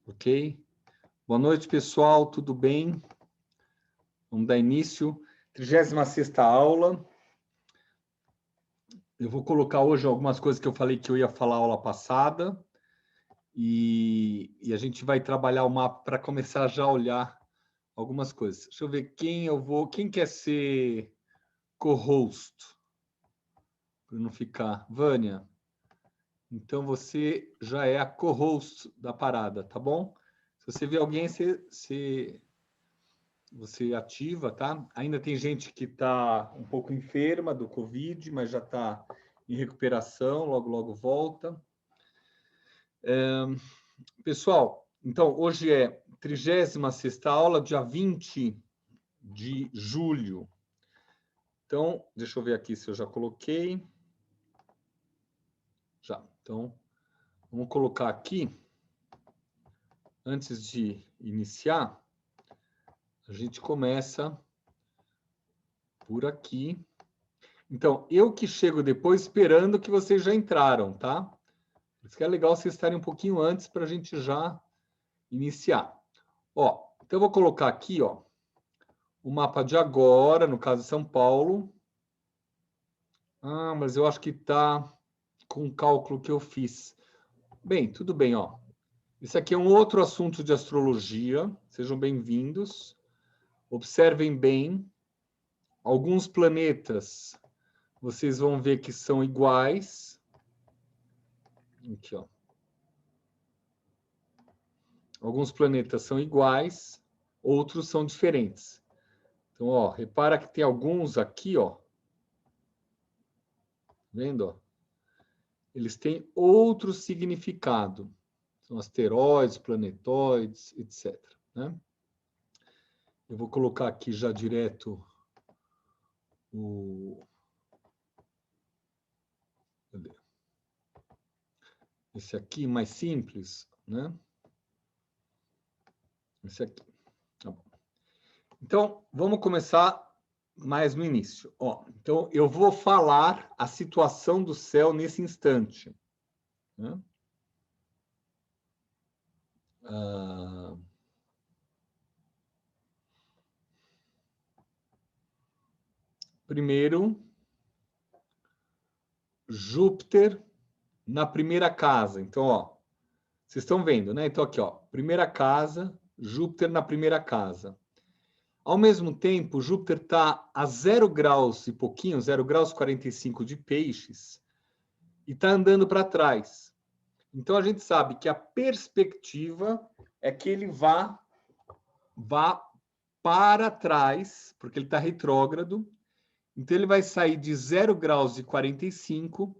Ok? Boa noite, pessoal, tudo bem? Vamos dar início. 36ª aula. Eu vou colocar hoje algumas coisas que eu falei que eu ia falar aula passada. E a gente vai trabalhar o mapa para começar já a olhar algumas coisas. Deixa eu ver quem eu vou... Quem quer ser co-host? Para não ficar... Vânia. Então, você já é a co-host da parada, tá bom? Se você vê alguém, você ativa, tá? Ainda tem gente que está um pouco enferma do Covid, mas já está em recuperação, logo volta. Pessoal, então, hoje é 36ª aula, dia 20 de julho. Então, deixa eu ver aqui se eu já coloquei. Já. Então, vamos colocar aqui, antes de iniciar, a gente começa por aqui. Então, eu que chego depois esperando que vocês já entraram, tá? Por isso que é legal vocês estarem um pouquinho antes para a gente já iniciar. Ó, então eu vou colocar aqui, ó, o mapa de agora, no caso de São Paulo. Ah, mas eu acho que está com o cálculo que eu fiz. Bem, tudo bem, ó. Isso aqui é um outro assunto de astrologia. Sejam bem-vindos. Observem bem. Alguns planetas, vocês vão ver que são iguais. Aqui, ó. Alguns planetas são iguais, outros são diferentes. Então, ó, repara que tem alguns aqui, ó. Vendo? Ó? Eles têm outro significado. São asteroides, planetóides, etc. Né? Eu vou colocar aqui já direto o... Cadê? Esse aqui mais simples, né? Esse aqui. Tá bom. Então, vamos começar mais no início. Ó, então, eu vou falar a situação do céu nesse instante. Né? Primeiro, Júpiter na primeira casa. Então, ó, vocês estão vendo, né? Então, aqui, ó, primeira casa, Júpiter na primeira casa. Ao mesmo tempo, Júpiter está a 0 graus e pouquinho, 0 graus 45 de peixes, e está andando para trás. Então, a gente sabe que a perspectiva é que ele vá para trás, porque ele está retrógrado. Então, ele vai sair de 0 graus e 45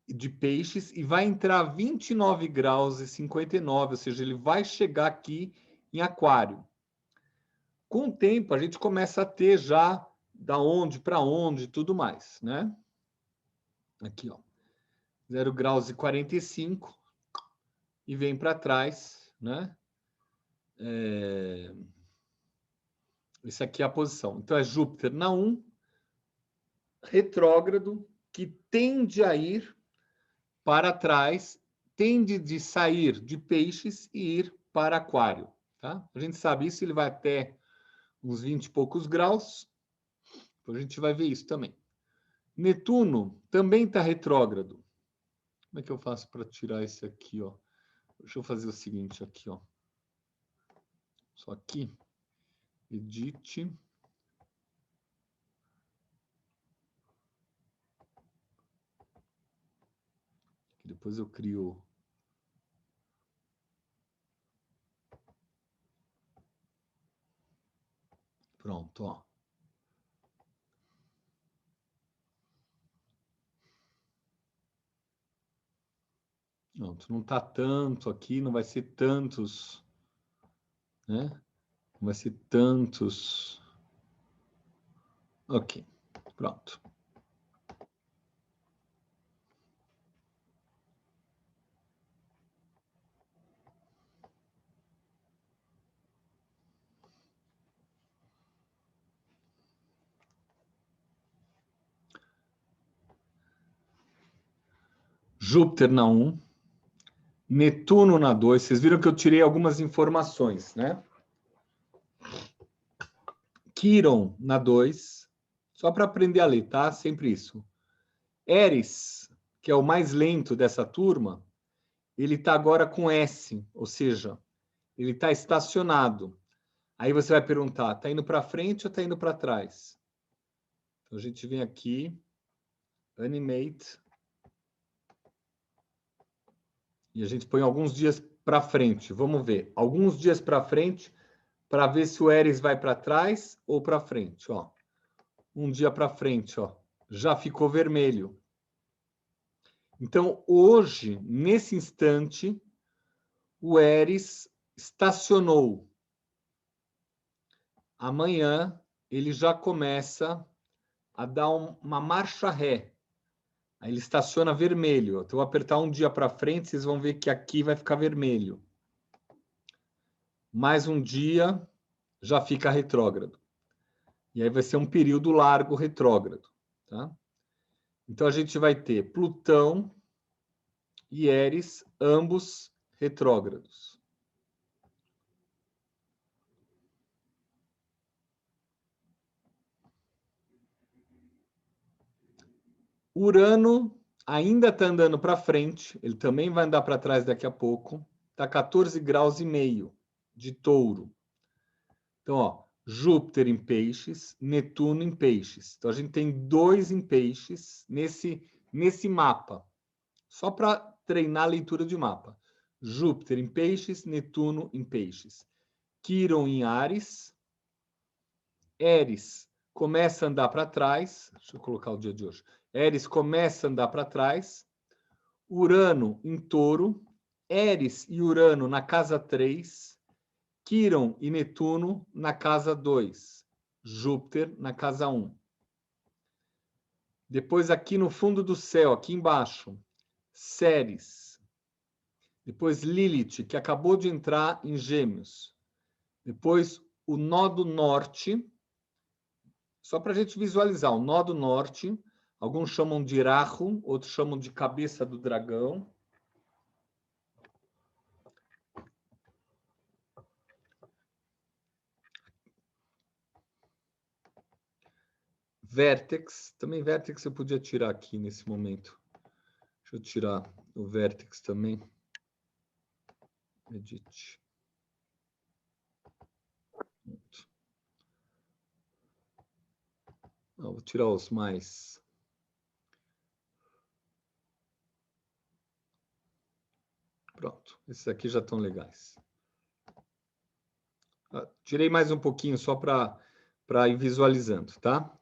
de peixes e vai entrar 29 graus e 59, ou seja, ele vai chegar aqui em aquário. Com o tempo, a gente começa a ter já da onde para onde e tudo mais, né? Aqui, ó. 0 graus e 45 e vem para trás, né? Essa aqui é a posição. Então, é Júpiter na 1, retrógrado, que tende a ir para trás, tende de sair de peixes e ir para aquário. Tá? A gente sabe isso, ele vai até uns 20 e poucos graus. Então, a gente vai ver isso também. Netuno também está retrógrado. Como é que eu faço para tirar esse aqui? Ó? Deixa eu fazer o seguinte aqui. Ó. Só aqui. Edit. Depois eu crio... Pronto, ó. Pronto, não está tanto aqui, não vai ser tantos, né? Não vai ser tantos. Ok, pronto. Júpiter na 1, Netuno na 2. Vocês viram que eu tirei algumas informações, né? Quiron na 2. Só para aprender a ler, tá? Sempre isso. Eris, que é o mais lento dessa turma, ele está agora com S, ou seja, ele está estacionado. Aí você vai perguntar, está indo para frente ou está indo para trás? Então a gente vem aqui, Animate, e a gente põe alguns dias para frente. Vamos ver, alguns dias para frente, para ver se o Eris vai para trás ou para frente. Ó. Um dia para frente, ó, já ficou vermelho. Então, hoje, nesse instante, o Eris estacionou. Amanhã, ele já começa a dar uma marcha ré. Aí ele estaciona vermelho. Então, eu vou apertar um dia para frente, vocês vão ver que aqui vai ficar vermelho. Mais um dia, já fica retrógrado. E aí vai ser um período largo retrógrado. Tá? Então, a gente vai ter Plutão e Eris, ambos retrógrados. Urano ainda está andando para frente, ele também vai andar para trás daqui a pouco. Está 14 graus e meio de touro. Então, ó, Júpiter em peixes, Netuno em peixes. Então, a gente tem 2 em peixes nesse mapa. Só para treinar a leitura de mapa. Júpiter em peixes, Netuno em peixes. Quiron em Áries. Éris começa a andar para trás. Deixa eu colocar o dia de hoje. Éris começa a andar para trás. Urano em touro. Éris e Urano na casa 3. Quiron e Netuno na casa 2. Júpiter na casa 1. Depois aqui no fundo do céu, aqui embaixo, Ceres. Depois Lilith, que acabou de entrar em Gêmeos. Depois o nó do norte. Só para a gente visualizar, o nó do norte, alguns chamam de Rahu, outros chamam de cabeça do dragão. Vértex, também vértex eu podia tirar aqui nesse momento. Deixa eu tirar o vértex também. Edit. Não, vou tirar os mais. Pronto, esses aqui já estão legais. Tirei mais um pouquinho só para ir visualizando, tá?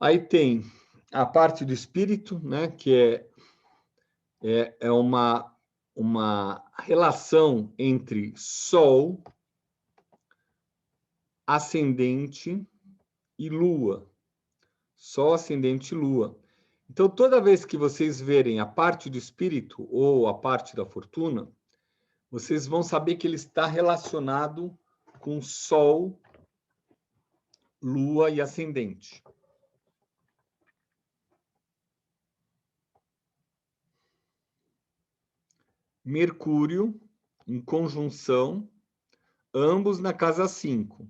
Aí tem a parte do espírito, né? Que é uma relação entre Sol, ascendente e Lua. Sol, ascendente e Lua. Então, toda vez que vocês verem a parte do espírito ou a parte da fortuna, vocês vão saber que ele está relacionado com Sol, Lua e ascendente. Mercúrio em conjunção, ambos na casa 5.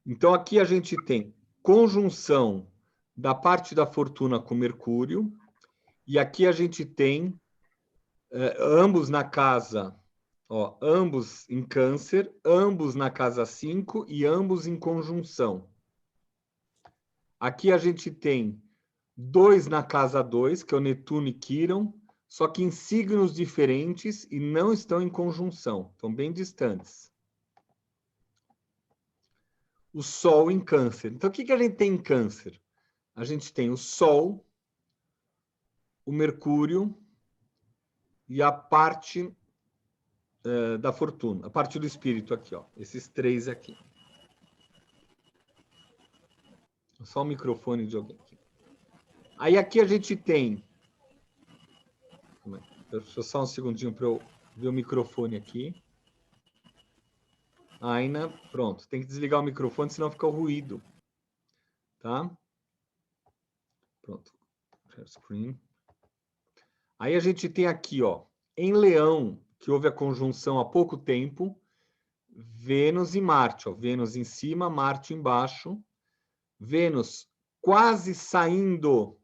Então, aqui a gente tem conjunção da parte da fortuna com Mercúrio, e aqui a gente tem ambos na casa, ó, ambos em Câncer, ambos na casa 5 e ambos em conjunção. Aqui a gente tem 2 na casa 2, que é o Netuno e Quiron, só que em signos diferentes e não estão em conjunção, estão bem distantes. O Sol em Câncer. Então, o que a gente tem em Câncer? A gente tem o Sol, o Mercúrio e a parte da fortuna, a parte do espírito aqui, ó. Esses 3 aqui. Só o microfone de alguém aqui. Aí aqui a gente tem... Deixa eu só um segundinho para eu ver o microfone aqui. Aina, pronto. Tem que desligar o microfone, senão fica o ruído. Tá? Pronto. Share screen. Aí a gente tem aqui, ó, Em Leão, que houve a conjunção há pouco tempo, Vênus e Marte. Ó, Vênus em cima, Marte embaixo. Vênus quase saindo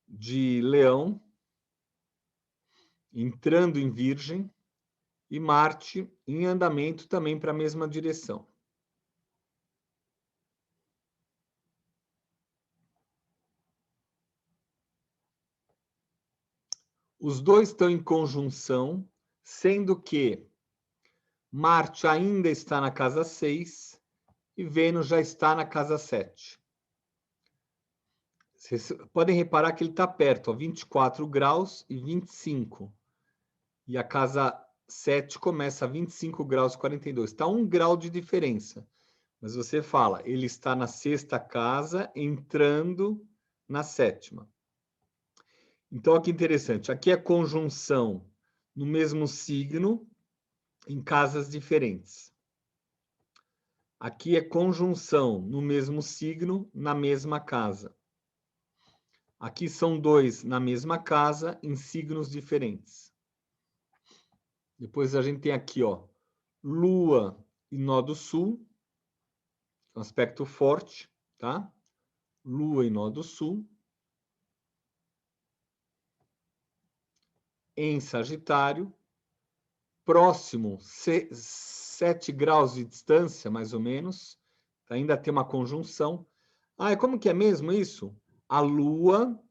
de Leão, entrando em Virgem, e Marte em andamento também para a mesma direção. Os dois estão em conjunção, sendo que Marte ainda está na casa 6 e Vênus já está na casa 7. Vocês podem reparar que ele está perto, ó, 24 graus e 25. E a casa 7 começa a 25 graus e 42. Está 1 grau de diferença. Mas você fala, ele está na 6ª casa, entrando na 7ª. Então, olha que interessante. Aqui é conjunção no mesmo signo, em casas diferentes. Aqui é conjunção no mesmo signo, na mesma casa. Aqui são dois na mesma casa, em signos diferentes. Depois a gente tem aqui, ó, Lua e Nó do Sul, um aspecto forte, tá? Lua e Nó do Sul. Em Sagitário, próximo, 7 graus de distância, mais ou menos. Ainda tem uma conjunção. Ah, como que é mesmo isso? A Lua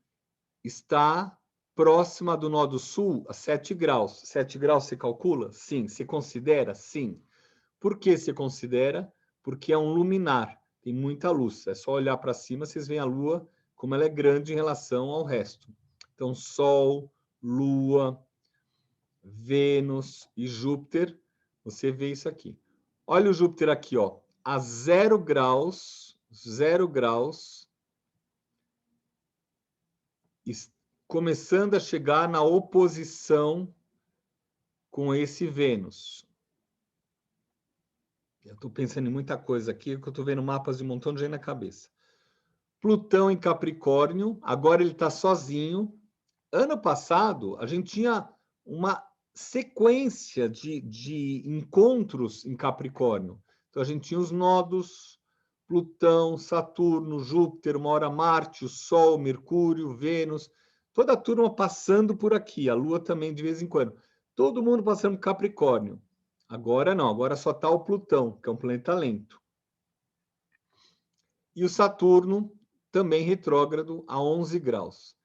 está próxima do Nó do Sul a 7 graus. 7 graus se calcula? Sim. Se considera? Sim. Por que se considera? Porque é um luminar, tem muita luz. É só olhar para cima, vocês veem a Lua como ela é grande em relação ao resto. Então, Sol, Lua, Vênus e Júpiter, você vê isso aqui. Olha o Júpiter aqui, ó, a 0 graus, começando a chegar na oposição com esse Vênus. Eu estou pensando em muita coisa aqui, que eu estou vendo mapas de um montão de gente na cabeça. Plutão em Capricórnio, agora ele está sozinho. Ano passado, a gente tinha uma sequência de encontros em Capricórnio. Então, a gente tinha os nodos, Plutão, Saturno, Júpiter, uma hora Marte, o Sol, Mercúrio, Vênus, toda a turma passando por aqui, a Lua também de vez em quando. Todo mundo passando por Capricórnio. Agora não, agora só está o Plutão, que é um planeta lento. E o Saturno também retrógrado a 11 graus.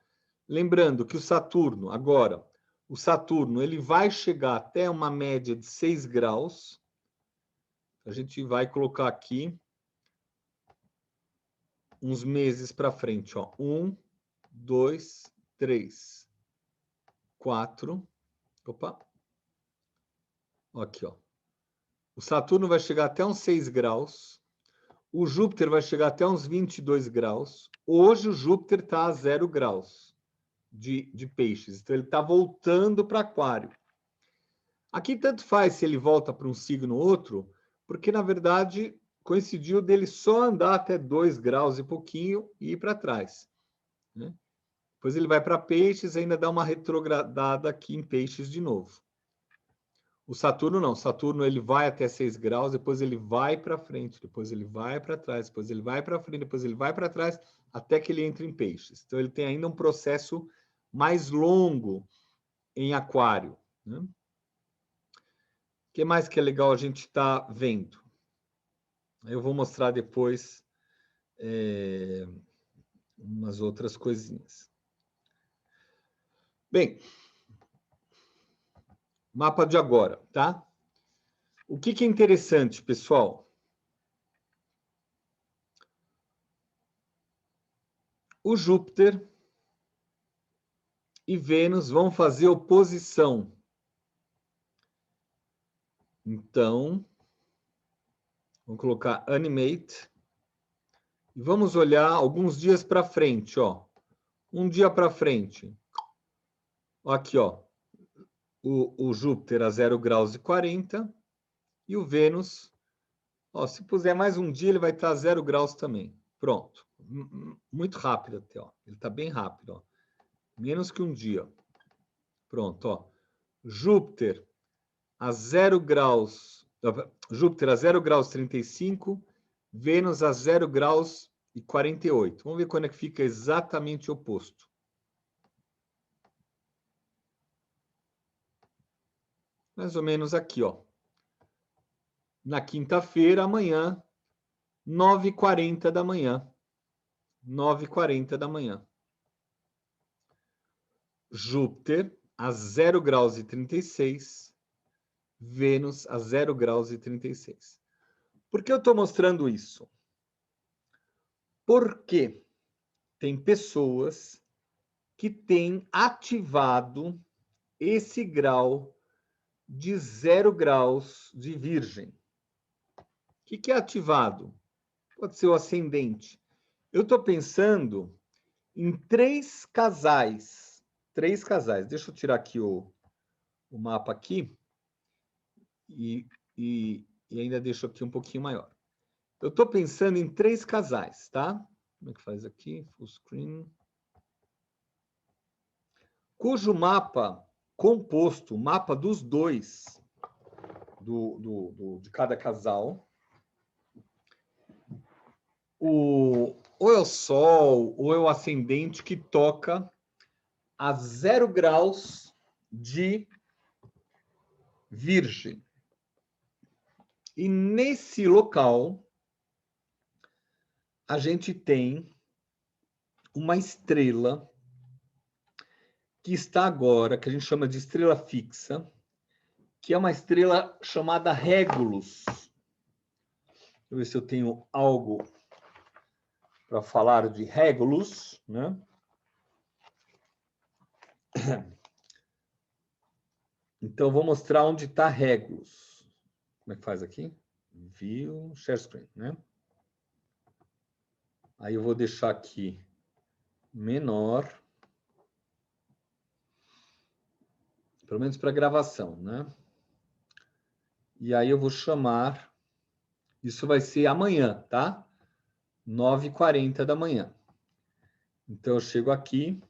Lembrando que o Saturno, agora, o Saturno ele vai chegar até uma média de 6 graus. A gente vai colocar aqui uns meses para frente, ó. 1, 2, 3, 4. Opa. Aqui, ó. O Saturno vai chegar até uns 6 graus. O Júpiter vai chegar até uns 22 graus. Hoje o Júpiter está a 0 graus de peixes. Então ele está voltando para Aquário. Aqui tanto faz se ele volta para um signo ou outro, porque na verdade coincidiu dele só andar até 2 graus e pouquinho e ir para trás, né? Depois ele vai para Peixes e ainda dá uma retrogradada aqui em Peixes de novo. O Saturno não. O Saturno ele vai até 6 graus, depois ele vai para frente, depois ele vai para trás, depois ele vai para frente, depois ele vai para trás, até que ele entra em Peixes. Então ele tem ainda um processo mais longo em Aquário, né? O que mais que é legal a gente estar vendo? Eu vou mostrar depois umas outras coisinhas. Bem, mapa de agora, tá? O que é interessante, pessoal? O Júpiter e Vênus vão fazer oposição. Então, vamos colocar Animate. E vamos olhar alguns dias para frente, ó. Um dia para frente. Aqui, ó. O Júpiter a 0 graus e 40. E o Vênus, ó, se puser mais um dia, ele vai estar a 0 graus também. Pronto. Muito rápido até, ó. Ele está bem rápido, ó. Menos que um dia. Pronto, ó. Júpiter a 0 graus... Júpiter a 0 graus 35, Vênus a 0 graus e 48. Vamos ver quando é que fica exatamente o oposto. Mais ou menos aqui, ó. Na quinta-feira, amanhã, 9h40 da manhã. 9h40 da manhã. Júpiter a 0 graus e 36, Vênus a 0 graus e 36. Por que eu estou mostrando isso? Porque tem pessoas que têm ativado esse grau de 0 graus de Virgem. O que é ativado? Pode ser o ascendente. Eu estou pensando em 3 casais. 3 casais. Deixa eu tirar aqui o mapa aqui. E ainda deixo aqui um pouquinho maior. Eu estou pensando em 3 casais, tá? Como é que faz aqui? Full screen. Cujo mapa composto, o mapa dos dois, de cada casal, ou é o Sol, ou é o ascendente que toca a 0 graus de Virgem. E nesse local, a gente tem uma estrela que está agora, que a gente chama de estrela fixa, que é uma estrela chamada Regulus. Deixa eu ver se eu tenho algo para falar de Regulus, né? Então, vou mostrar onde está Regulus. Como é que faz aqui? View, Share Screen, né? Aí eu vou deixar aqui menor, pelo menos para gravação, né? E aí eu vou chamar, isso vai ser amanhã, tá? 9h40 da manhã. Então eu chego aqui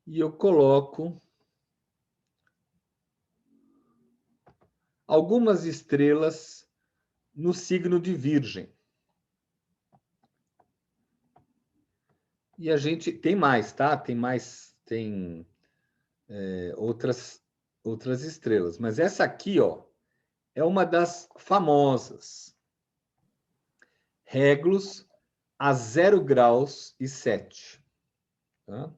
e eu coloco algumas estrelas no signo de Virgem. E a gente tem mais, tá? Tem outras estrelas. Mas essa aqui, ó, é uma das famosas. Regulus a 0 graus e 7. Tá?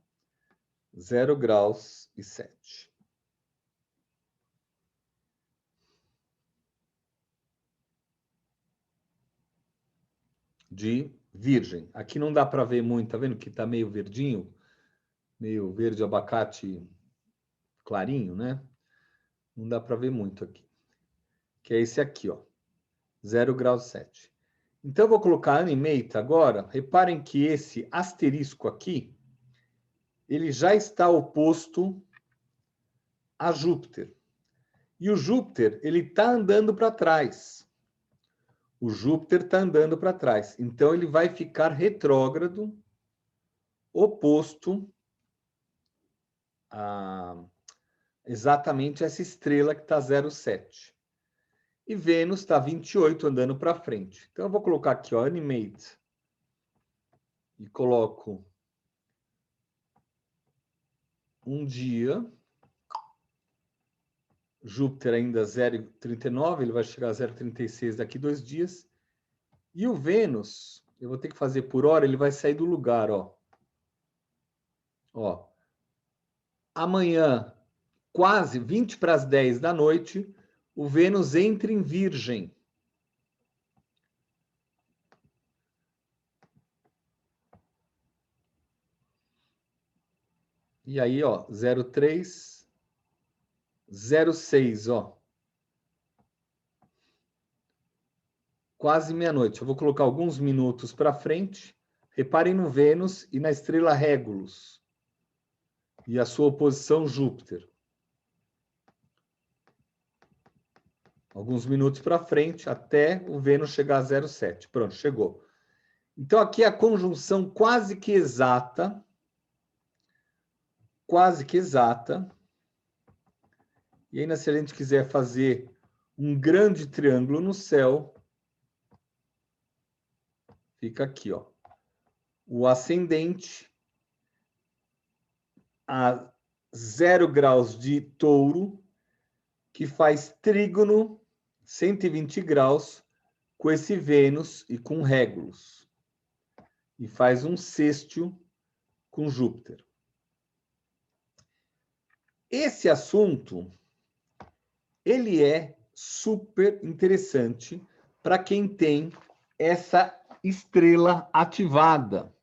0 graus e 7. De Virgem. Aqui não dá para ver muito, tá vendo que tá meio verdinho? Meio verde abacate clarinho, né? Não dá para ver muito aqui. Que é esse aqui, ó. 0 graus 7. Então, eu vou colocar Animate agora. Reparem que esse asterisco aqui, ele já está oposto a Júpiter. E o Júpiter, ele está andando para trás. O Júpiter está andando para trás. Então, ele vai ficar retrógrado, oposto a exatamente essa estrela que está 0,7. E Vênus está 28 andando para frente. Então, eu vou colocar aqui, ó, Animate. E coloco um dia. Júpiter ainda 0,39, ele vai chegar a 0,36 daqui 2 dias. E o Vênus, eu vou ter que fazer por hora, ele vai sair do lugar, ó. Ó. Amanhã, quase 20 para as 10 da noite, o Vênus entra em Virgem. E aí, ó, 0,3, 0,6, ó. Quase meia-noite. Eu vou colocar alguns minutos para frente. Reparem no Vênus e na estrela Regulus. E a sua oposição Júpiter. Alguns minutos para frente, até o Vênus chegar a 0,7. Pronto, chegou. Então, aqui é a conjunção quase que exata quase que exata. E ainda se a gente quiser fazer um grande triângulo no céu, fica aqui, ó. O ascendente a 0 graus de touro, que faz trígono 120 graus com esse Vênus e com Régulos. E faz um sextil com Júpiter. Esse assunto, ele é super interessante para quem tem essa estrela ativada.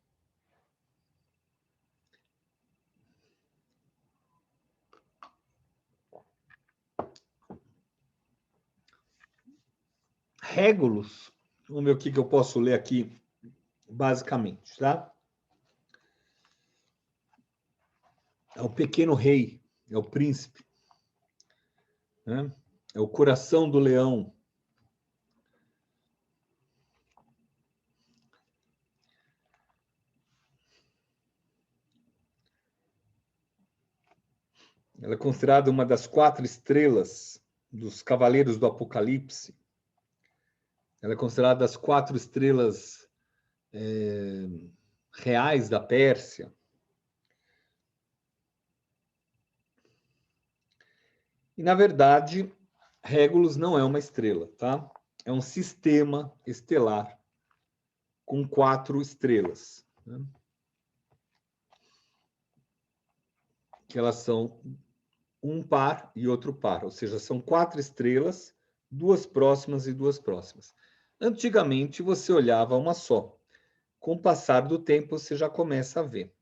Régulos, vamos ver o que eu posso ler aqui, basicamente, tá? É o pequeno rei, é o príncipe, né? É o coração do leão. Ela é considerada uma das 4 estrelas dos Cavaleiros do Apocalipse. Ela é considerada as 4 estrelas reais da Pérsia. E, na verdade, Régulos não é uma estrela, tá? É um sistema estelar com 4 estrelas, né? Que elas são um par e outro par, ou seja, são 4 estrelas, 2 próximas e 2 próximas. Antigamente, você olhava uma só. Com o passar do tempo, você já começa a ver.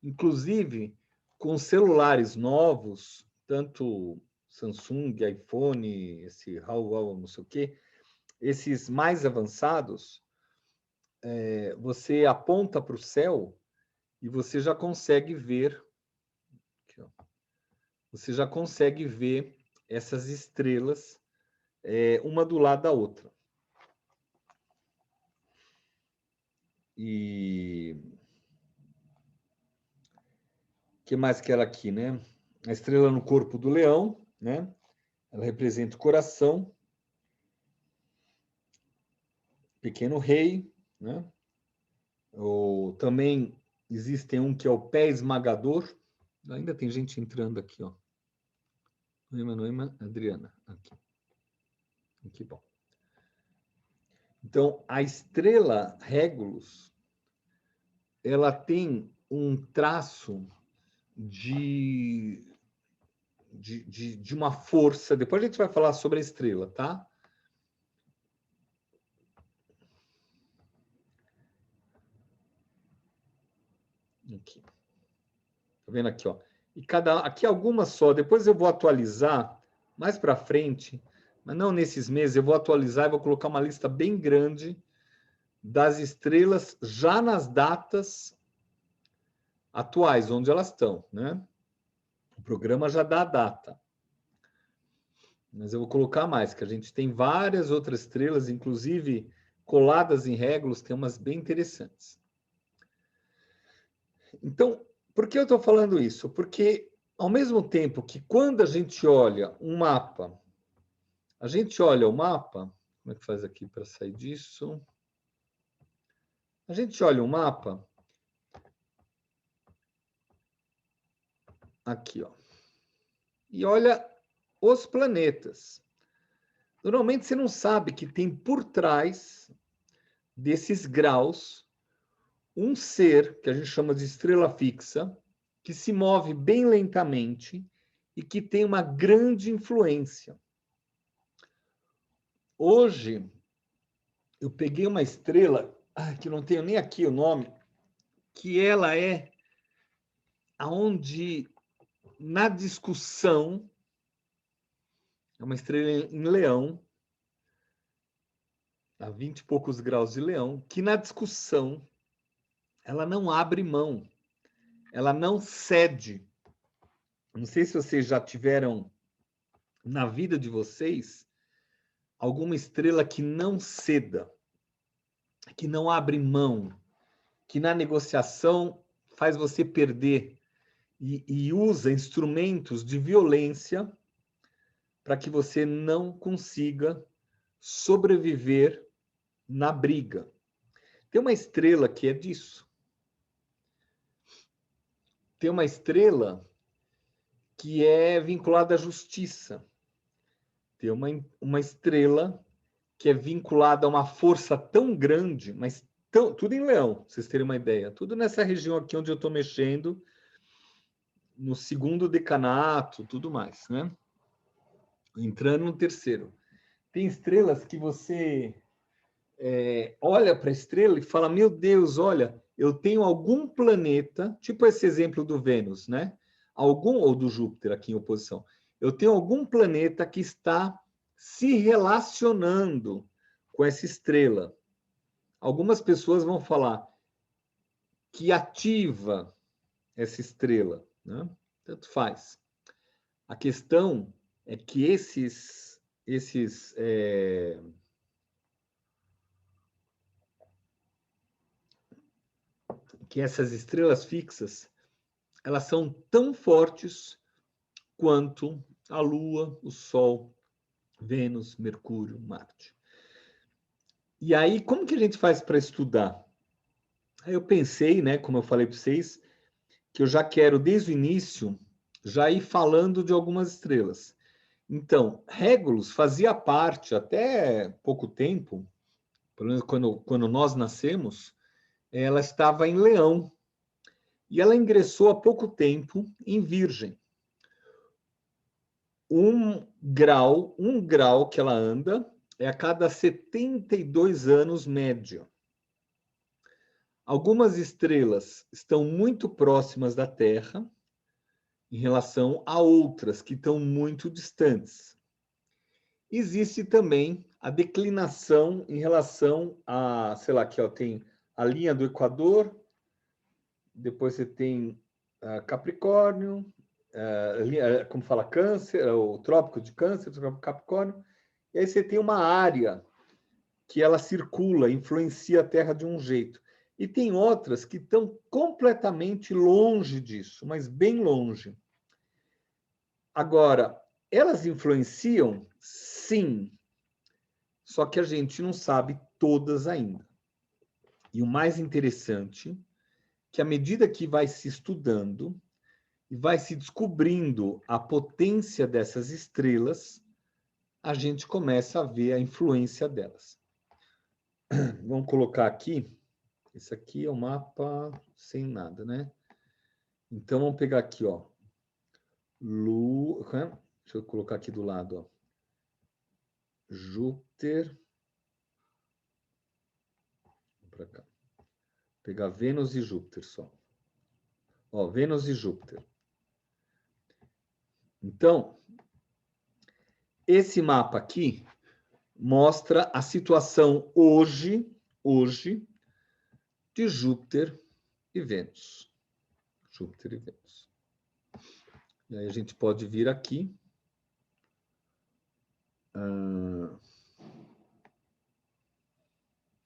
Inclusive, com celulares novos, tanto Samsung, iPhone, esse Huawei, não sei o quê, esses mais avançados, você aponta para o céu e você já consegue ver, aqui, ó, você já consegue ver essas estrelas, uma do lado da outra. E o que mais que era aqui, né? A estrela no corpo do leão, né? Ela representa o coração, pequeno rei, né? Também existem um que é o pé esmagador. Ainda tem gente entrando aqui, ó. Noema, Adriana. Aqui, bom. Então, a estrela Régulos, ela tem um traço de uma força. Depois a gente vai falar sobre a estrela, tá? Aqui. Tá vendo aqui, ó? E aqui algumas só. Depois eu vou atualizar mais para frente, mas não nesses meses. Eu vou atualizar e vou colocar uma lista bem grande das estrelas já nas datas atuais, onde elas estão, né? O programa já dá a data. Mas eu vou colocar mais, que a gente tem várias outras estrelas, inclusive coladas em Régulos, tem umas bem interessantes. Então, por que eu estou falando isso? Porque, ao mesmo tempo que quando a gente olha um mapa, como é que faz aqui para sair disso? A gente olha um mapa, aqui, ó, e olha os planetas. Normalmente você não sabe que tem por trás desses graus um ser que a gente chama de estrela fixa, que se move bem lentamente e que tem uma grande influência. Hoje, eu peguei uma estrela, que não tenho nem aqui o nome, que ela é aonde, na discussão, é uma estrela em Leão, a 20 e poucos graus de Leão, que na discussão, ela não abre mão, ela não cede. Não sei se vocês já tiveram na vida de vocês alguma estrela que não ceda, que não abre mão, que na negociação faz você perder. e usa instrumentos de violência para que você não consiga sobreviver na briga. Tem uma estrela que é disso. Tem uma estrela que é vinculada à justiça. Tem uma estrela que é vinculada a uma força tão grande, mas tudo em Leão, pra vocês terem uma ideia. Tudo nessa região aqui onde eu estou mexendo, no segundo decanato, tudo mais, né? Entrando no terceiro. Tem estrelas que você olha para a estrela e fala, meu Deus, olha, eu tenho algum planeta, tipo esse exemplo do Vênus, né? Ou do Júpiter aqui em oposição. Eu tenho algum planeta que está se relacionando com essa estrela. Algumas pessoas vão falar que ativa essa estrela, né? Tanto faz. A questão é que essas estrelas fixas, elas são tão fortes quanto a Lua, o Sol, Vênus, Mercúrio, Marte. E aí, como que a gente faz para estudar? Aí eu pensei, né, como eu falei para vocês, que eu já quero, desde o início, já ir falando de algumas estrelas. Então, Régulus fazia parte, até pouco tempo, pelo menos quando nós nascemos, ela estava em Leão. E ela ingressou há pouco tempo em Virgem. Um grau que ela anda é a cada 72 anos média. Algumas estrelas estão muito próximas da Terra em relação a outras que estão muito distantes. Existe também a declinação em relação a, sei lá, aqui ó, tem a linha do Equador, depois você tem Capricórnio, como fala, Câncer, o Trópico de Câncer, o Trópico de Capricórnio, e aí você tem uma área que ela circula, influencia a Terra de um jeito. E tem outras que estão completamente longe disso, mas bem longe. Agora, elas influenciam? Sim. Só que a gente não sabe todas ainda. E o mais interessante, que à medida que vai se estudando e vai se descobrindo a potência dessas estrelas, a gente começa a ver a influência delas. Vamos colocar aqui. Esse aqui é o mapa sem nada, né? Então, vamos pegar aqui, ó. Deixa eu colocar aqui do lado, ó. Júpiter. Para cá. Pegar Vênus e Júpiter só. Ó, Vênus e Júpiter. Então, esse mapa aqui mostra a situação hoje de Júpiter e Vênus. Júpiter e Vênus. E aí a gente pode vir aqui.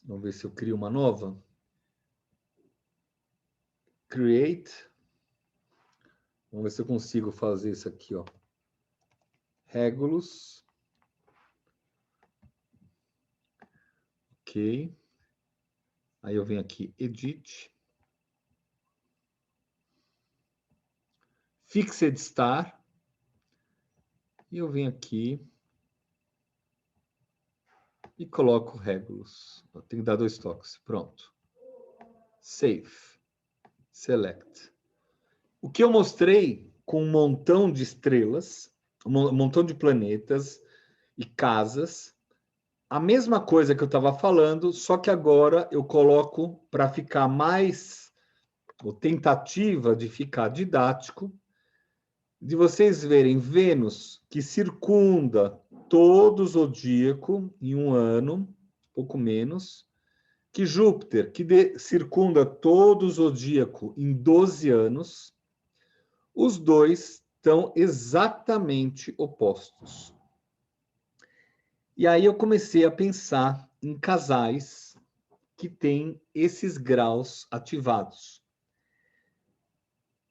Vamos ver se eu crio uma nova. Create. Vamos ver se eu consigo fazer isso aqui, ó. Régulus. Ok. Aí eu venho aqui, Edit. Fixed Star. E eu venho aqui e coloco Régulus. Tem que dar 2 toques. Pronto. Save. Select. O que eu mostrei com um montão de estrelas, um montão de planetas e casas, a mesma coisa que eu estava falando, só que agora eu coloco para ficar mais, ou tentativa de ficar didático, de vocês verem Vênus, que circunda todo o zodíaco em um ano, pouco menos, que Júpiter, que circunda todo o zodíaco em 12 anos, os dois estão exatamente opostos. E aí eu comecei a pensar em casais que têm esses graus ativados.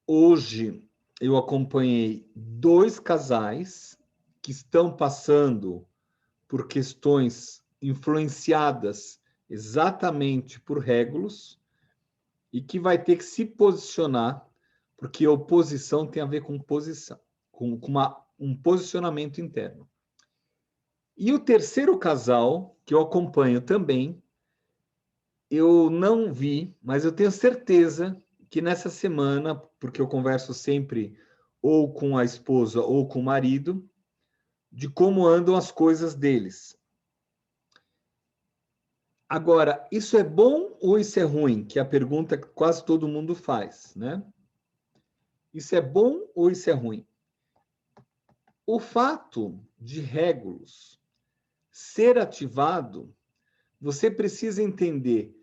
Hoje, eu acompanhei 2 casais que estão passando por questões influenciadas exatamente por Régulos e que vai ter que se posicionar, porque oposição tem a ver com posição, com um posicionamento interno. E o terceiro casal, que eu acompanho também, eu não vi, mas eu tenho certeza que nessa semana, porque eu converso sempre ou com a esposa ou com o marido, de como andam as coisas deles. Agora, isso é bom ou isso é ruim? Que é a pergunta que quase todo mundo faz, né? Isso é bom ou isso é ruim? O fato de Régulos ser ativado, você precisa entender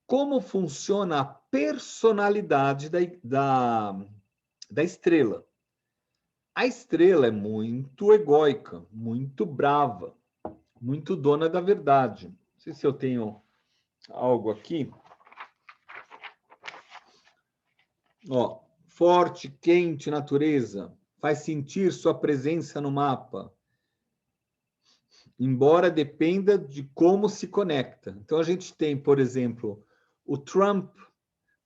como funciona a personalidade da estrela. A estrela é muito egóica, muito brava, muito dona da verdade. Não sei se eu tenho algo aqui. Ó, forte, quente, natureza, faz sentir sua presença no mapa, embora dependa de como se conecta. Então a gente tem, por exemplo, o Trump,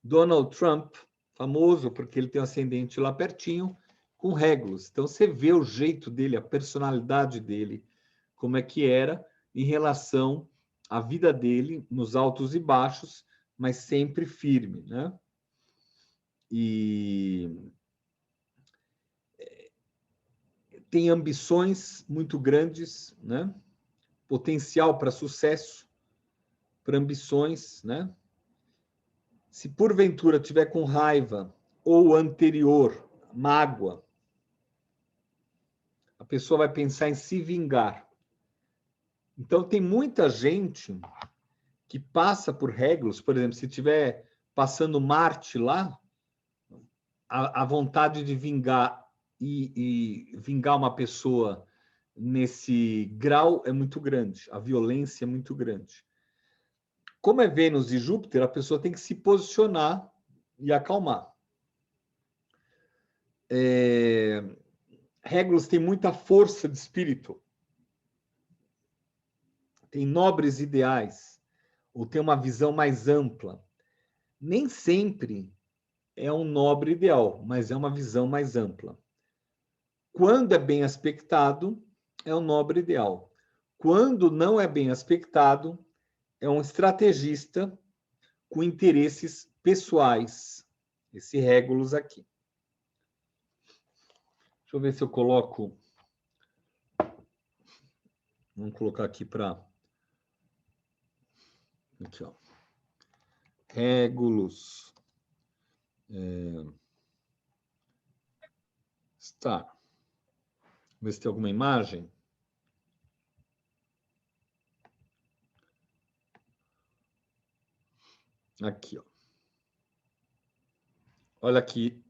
Donald Trump, famoso porque ele tem um ascendente lá pertinho, com Régulos. Então você vê o jeito dele, a personalidade dele, como é que era em relação à vida dele, nos altos e baixos, mas sempre firme, né? E tem ambições muito grandes, né? Potencial para sucesso, para ambições, né? Se porventura tiver com raiva ou anterior, mágoa, a pessoa vai pensar em se vingar. Então tem muita gente que passa por Régulos, por exemplo, se tiver passando Marte lá, a vontade de vingar e vingar uma pessoa nesse grau é muito grande, a violência é muito grande. Como é Vênus e Júpiter, a pessoa tem que se posicionar e acalmar. Régulos tem muita força de espírito, tem nobres ideais, ou tem uma visão mais ampla. Nem sempre é um nobre ideal, mas é uma visão mais ampla. Quando é bem aspectado, é um nobre ideal. Quando não é bem aspectado, é um estrategista com interesses pessoais. Esse Régulos aqui. Deixa eu ver se eu coloco. Vamos colocar aqui para. Aqui, ó. Régulos. Está. Ver se tem alguma imagem. Aqui, ó. Olha aqui.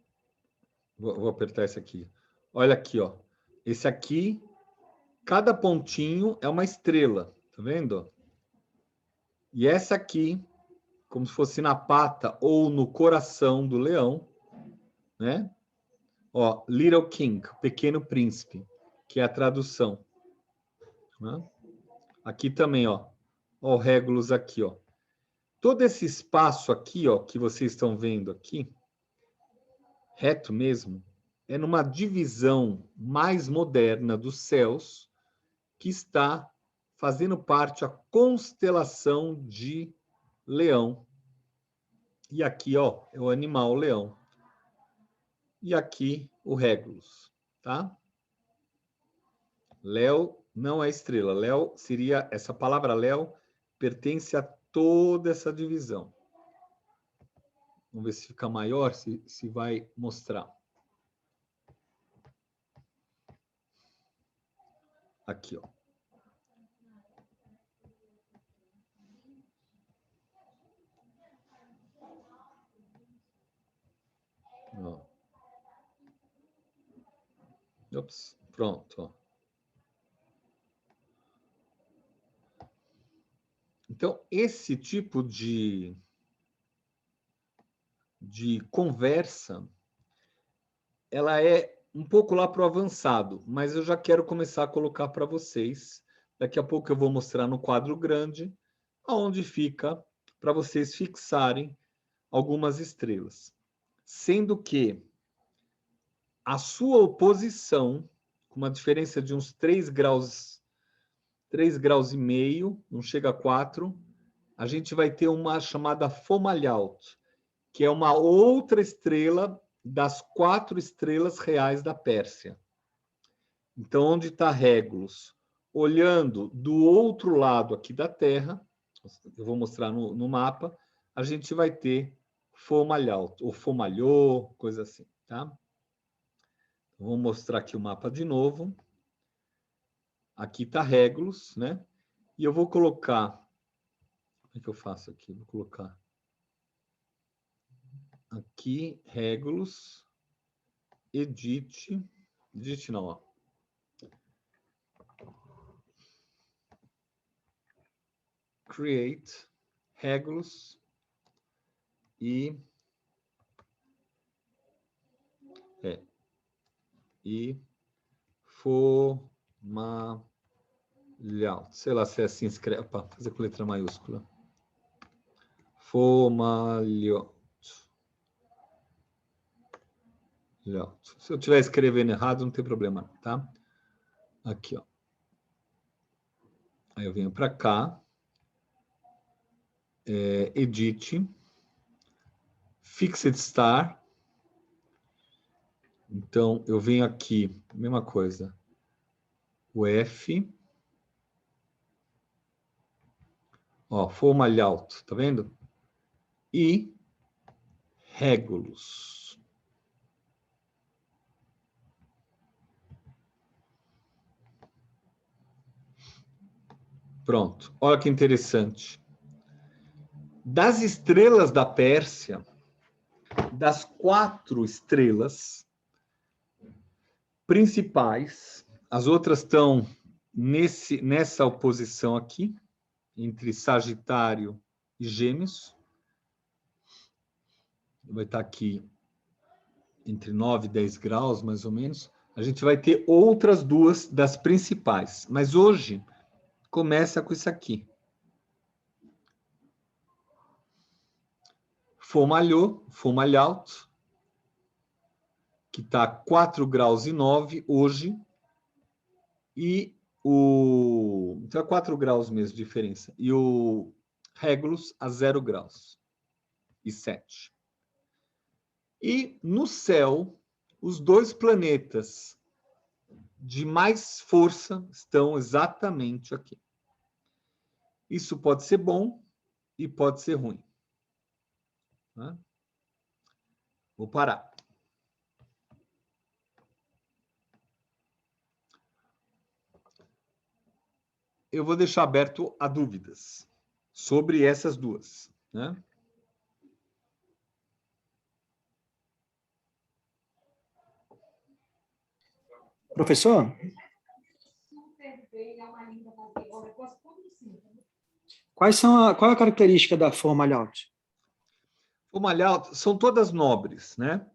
Vou apertar esse aqui. Olha aqui, ó. Esse aqui, cada pontinho é uma estrela. Tá vendo? E essa aqui, como se fosse na pata ou no coração do leão, né? Ó, Little King, Pequeno Príncipe, que é a tradução. Né? Aqui também, ó. Ó, o Régulos aqui, ó. Todo esse espaço aqui, ó, que vocês estão vendo aqui, reto mesmo, é numa divisão mais moderna dos céus que está fazendo parte a constelação de Leão. E aqui, ó, é o animal leão. E aqui o Régulos, tá? Léo não é estrela. Léo seria, essa palavra Léo pertence a toda essa divisão. Vamos ver se fica maior, se vai mostrar. Aqui, ó. Ó. Ops, pronto, ó. Então, esse tipo de conversa ela é um pouco lá para o avançado, mas eu já quero começar a colocar para vocês. Daqui a pouco eu vou mostrar no quadro grande, aonde fica, para vocês fixarem algumas estrelas. Sendo que a sua oposição, com uma diferença de uns 3 graus e meio, não chega a 4, a gente vai ter uma chamada Fomalhaut, que é uma outra estrela das 4 estrelas reais da Pérsia. Então, onde está Régulos? Olhando do outro lado aqui da Terra, eu vou mostrar no mapa, a gente vai ter Fomalhaut, ou Fomalhô, coisa assim, tá? Vou mostrar aqui o mapa de novo. Aqui está Régulos, né? E eu vou colocar... Como é que eu faço aqui? Vou colocar aqui, Régulos, Edite não, ó. Create, Régulos e Fomalhaut. Sei lá se é assim escreve, para fazer com letra maiúscula. Fomalhaut. Se eu estiver escrevendo errado, não tem problema, tá? Aqui, ó. Aí eu venho para cá. Edit. Fixed Star. Então, eu venho aqui, mesma coisa. O F. Ó, Fomalhaut, tá vendo? E Régulos. Pronto. Olha que interessante. Das estrelas da Pérsia, das 4 estrelas principais, as outras estão nessa oposição aqui, entre Sagitário e Gêmeos. Vai estar aqui entre 9 e 10 graus, mais ou menos. A gente vai ter outras 2 das principais. Mas hoje, começa com isso aqui. Fomalhaut, que está 4 graus e 9 hoje. E então é 4 graus mesmo de diferença. E o Régulos a 0 graus e 7. E no céu, os 2 planetas de mais força estão exatamente aqui. Isso pode ser bom e pode ser ruim. Né? Vou parar. Eu vou deixar aberto a dúvidas sobre essas 2. Né? Professor? Qual é a característica da Fomalhaut? Fomalhaut são todas nobres, né?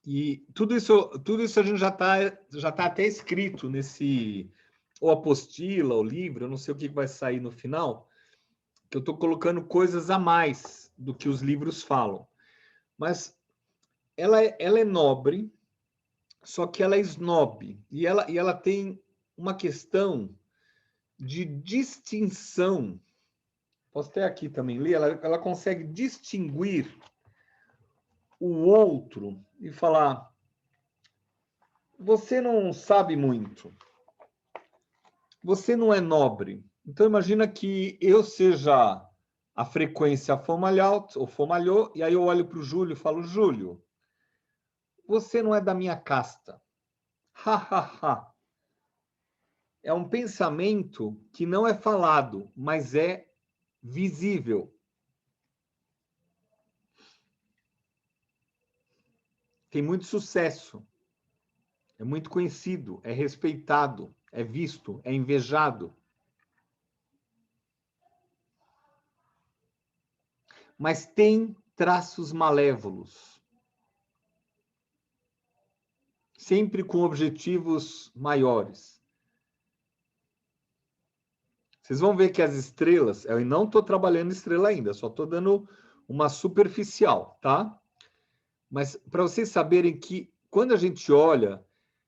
E tudo isso a gente já tá até escrito nesse ou apostila, ou livro, eu não sei o que vai sair no final, que eu estou colocando coisas a mais do que os livros falam. Mas ela é nobre, só que ela é snob. E ela tem uma questão de distinção. Posso até aqui também ler. Ela consegue distinguir o outro e falar: você não sabe muito. Você não é nobre. Então, imagina que eu seja a frequência Fomalhaut, ou Fomalhô, e aí eu olho para o Júlio e falo: Júlio, você não é da minha casta. Ha, ha, ha. É um pensamento que não é falado, mas é visível. Tem muito sucesso. É muito conhecido, é respeitado, é visto, é invejado. Mas tem traços malévolos. sempre com objetivos maiores. Vocês vão ver que as estrelas, eu não estou trabalhando estrela ainda, só estou dando uma superficial, tá? Mas para vocês saberem que quando a gente olha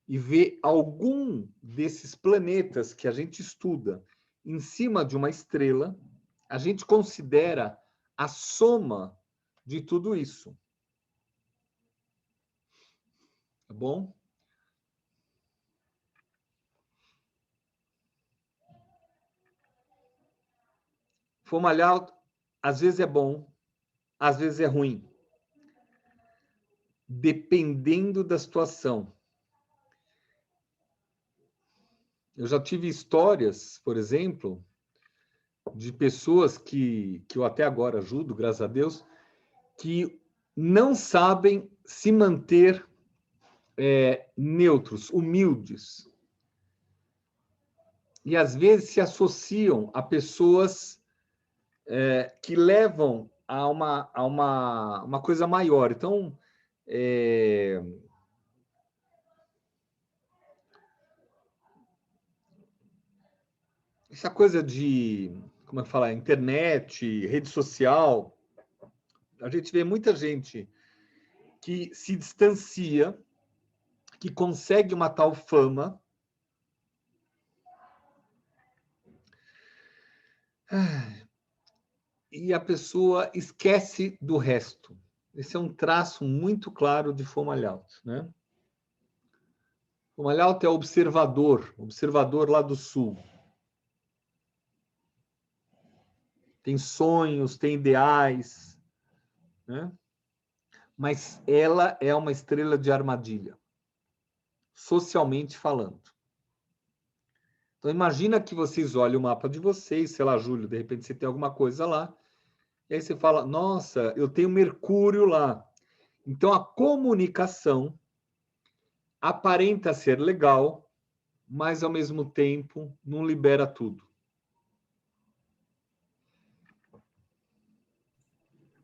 e vê algum desses planetas que a gente estuda em cima de uma estrela, a gente considera a soma de tudo isso. Tá bom? Fomalhaut, às vezes é bom, às vezes é ruim. Dependendo da situação. Eu já tive histórias, por exemplo, de pessoas que eu até agora ajudo, graças a Deus, que não sabem se manter neutros, humildes. E às vezes se associam a pessoas que levam a uma coisa maior. Então, essa coisa de, como é que fala, internet, rede social, a gente vê muita gente que se distancia, que consegue uma tal fama, e a pessoa esquece do resto. Esse é um traço muito claro de Fomalhaut, né? Fomalhaut é observador lá do sul. Tem sonhos, tem ideais, né? Mas ela é uma estrela de armadilha, socialmente falando. Então, imagina que vocês olhem o mapa de vocês, sei lá, Júlio, de repente você tem alguma coisa lá, e aí você fala, nossa, eu tenho Mercúrio lá. Então, a comunicação aparenta ser legal, mas, ao mesmo tempo, não libera tudo.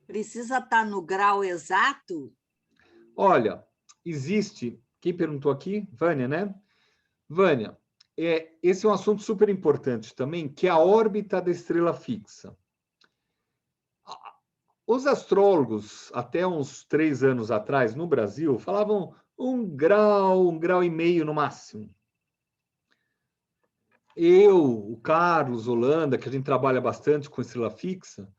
Precisa estar no grau exato? Olha, existe... Quem perguntou aqui? Vânia, né? Vânia, esse é um assunto super importante também, que é a órbita da estrela fixa. Os astrólogos, até uns 3 anos atrás, no Brasil, falavam 1 grau e meio no máximo. Eu, o Carlos, Holanda, que a gente trabalha bastante com estrela fixa,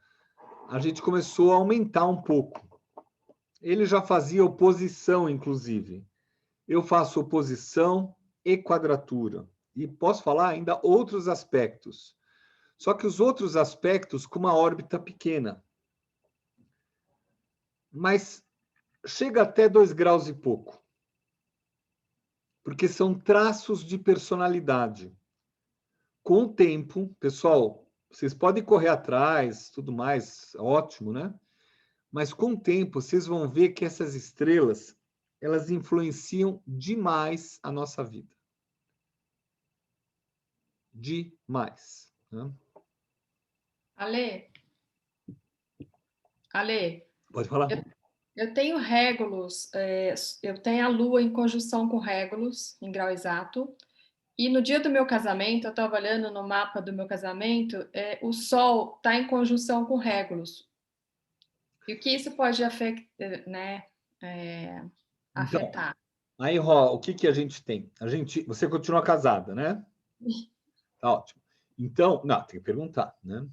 a gente começou a aumentar um pouco. Ele já fazia oposição, inclusive. Eu faço oposição e quadratura. E posso falar ainda outros aspectos. Só que os outros aspectos com uma órbita pequena. Mas chega até 2 graus e pouco. Porque são traços de personalidade. Com o tempo, pessoal, vocês podem correr atrás, tudo mais, ótimo, né? Mas com o tempo, vocês vão ver que essas estrelas, elas influenciam demais a nossa vida. Demais. Né? Ale, Pode falar. eu tenho Régulos, eu tenho a Lua em conjunção com Régulos, em grau exato, e no dia do meu casamento, eu estava olhando no mapa do meu casamento, o Sol está em conjunção com Régulos. E o que isso pode afetar? Então, aí, Ró, o que a gente tem? Você continua casada, né? Tá ótimo. Então, não, tem que perguntar, né?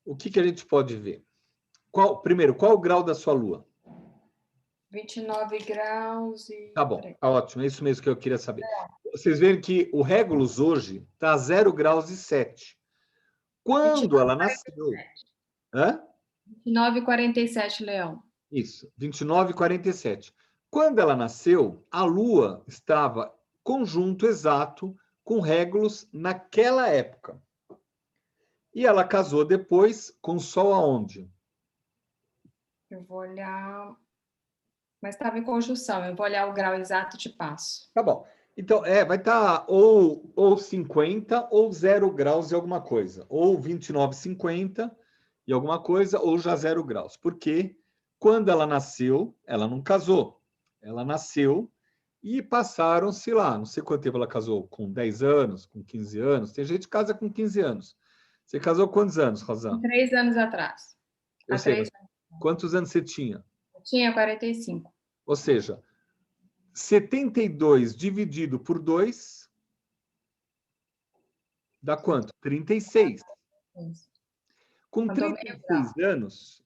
O que a gente pode ver? Primeiro, qual o grau da sua Lua? 29 graus e... Tá bom, tá ótimo, é isso mesmo que eu queria saber. Vocês veem que o Régulos hoje está a 0 graus e 7. Quando ela nasceu... Hã? 29,47, Leão. Isso, 29,47. Quando ela nasceu, a Lua estava conjunto exato com Régulos naquela época. E ela casou depois com o Sol aonde? Eu vou olhar... Mas estava em conjunção, eu vou olhar o grau exato e te passo. Tá bom. Então, vai estar ou 50 ou 0 graus e alguma coisa. Ou 29,50 e alguma coisa, ou já 0 graus. Por quê? quando ela nasceu, ela não casou. Ela nasceu e passaram-se lá, não sei quanto tempo ela casou, com 10 anos, com 15 anos. Tem gente que casa com 15 anos. Você casou quantos anos, Rosana? 3 anos atrás. Ou Há seja, 3 anos. quantos anos você tinha? Eu tinha 45. Ou seja, 72 dividido por 2 dá quanto? 36. Isso. Com Andou meio grau. 36 anos,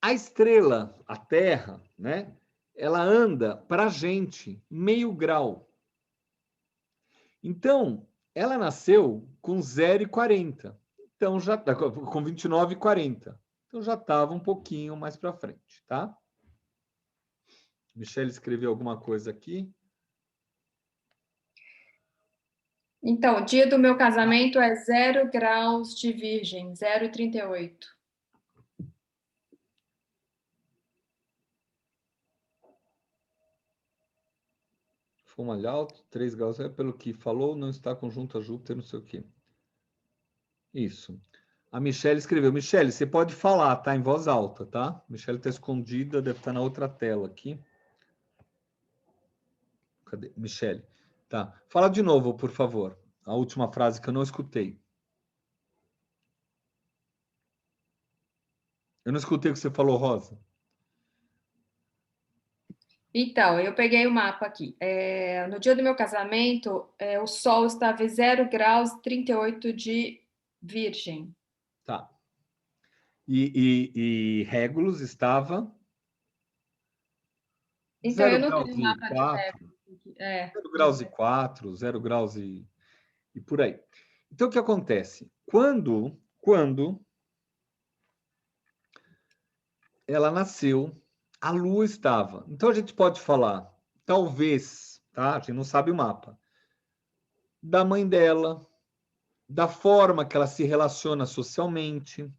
a estrela, a Terra, né? Ela anda para a gente meio grau. Então, ela nasceu com 0,40. Então, já com 29,40. Então, já estava um pouquinho mais para frente, tá? Michele escreveu alguma coisa aqui. Então, o dia do meu casamento é 0 graus de virgem, 0,38. Fuma alto, 3 graus. É pelo que falou, não está conjunto a Júpiter, não sei o quê. Isso. A Michelle escreveu. Michelle, você pode falar, tá? Em voz alta, tá? Michelle está escondida, deve estar na outra tela aqui. Cadê? Michelle. Tá. Fala de novo, por favor. A última frase que eu não escutei. Eu não escutei o que você falou, Rosa. Então, eu peguei o mapa aqui. No dia do meu casamento, o Sol estava em 0 graus 38 de virgem. Tá. E Régulos estava... Então, 0 eu não graus tenho e mapa de 4, Régulos. 0 graus e 4, 0 graus e por aí. Então, o que acontece? Quando ela nasceu, a Lua estava. Então, a gente pode falar, talvez, tá? A gente não sabe o mapa, da mãe dela, da forma que ela se relaciona socialmente,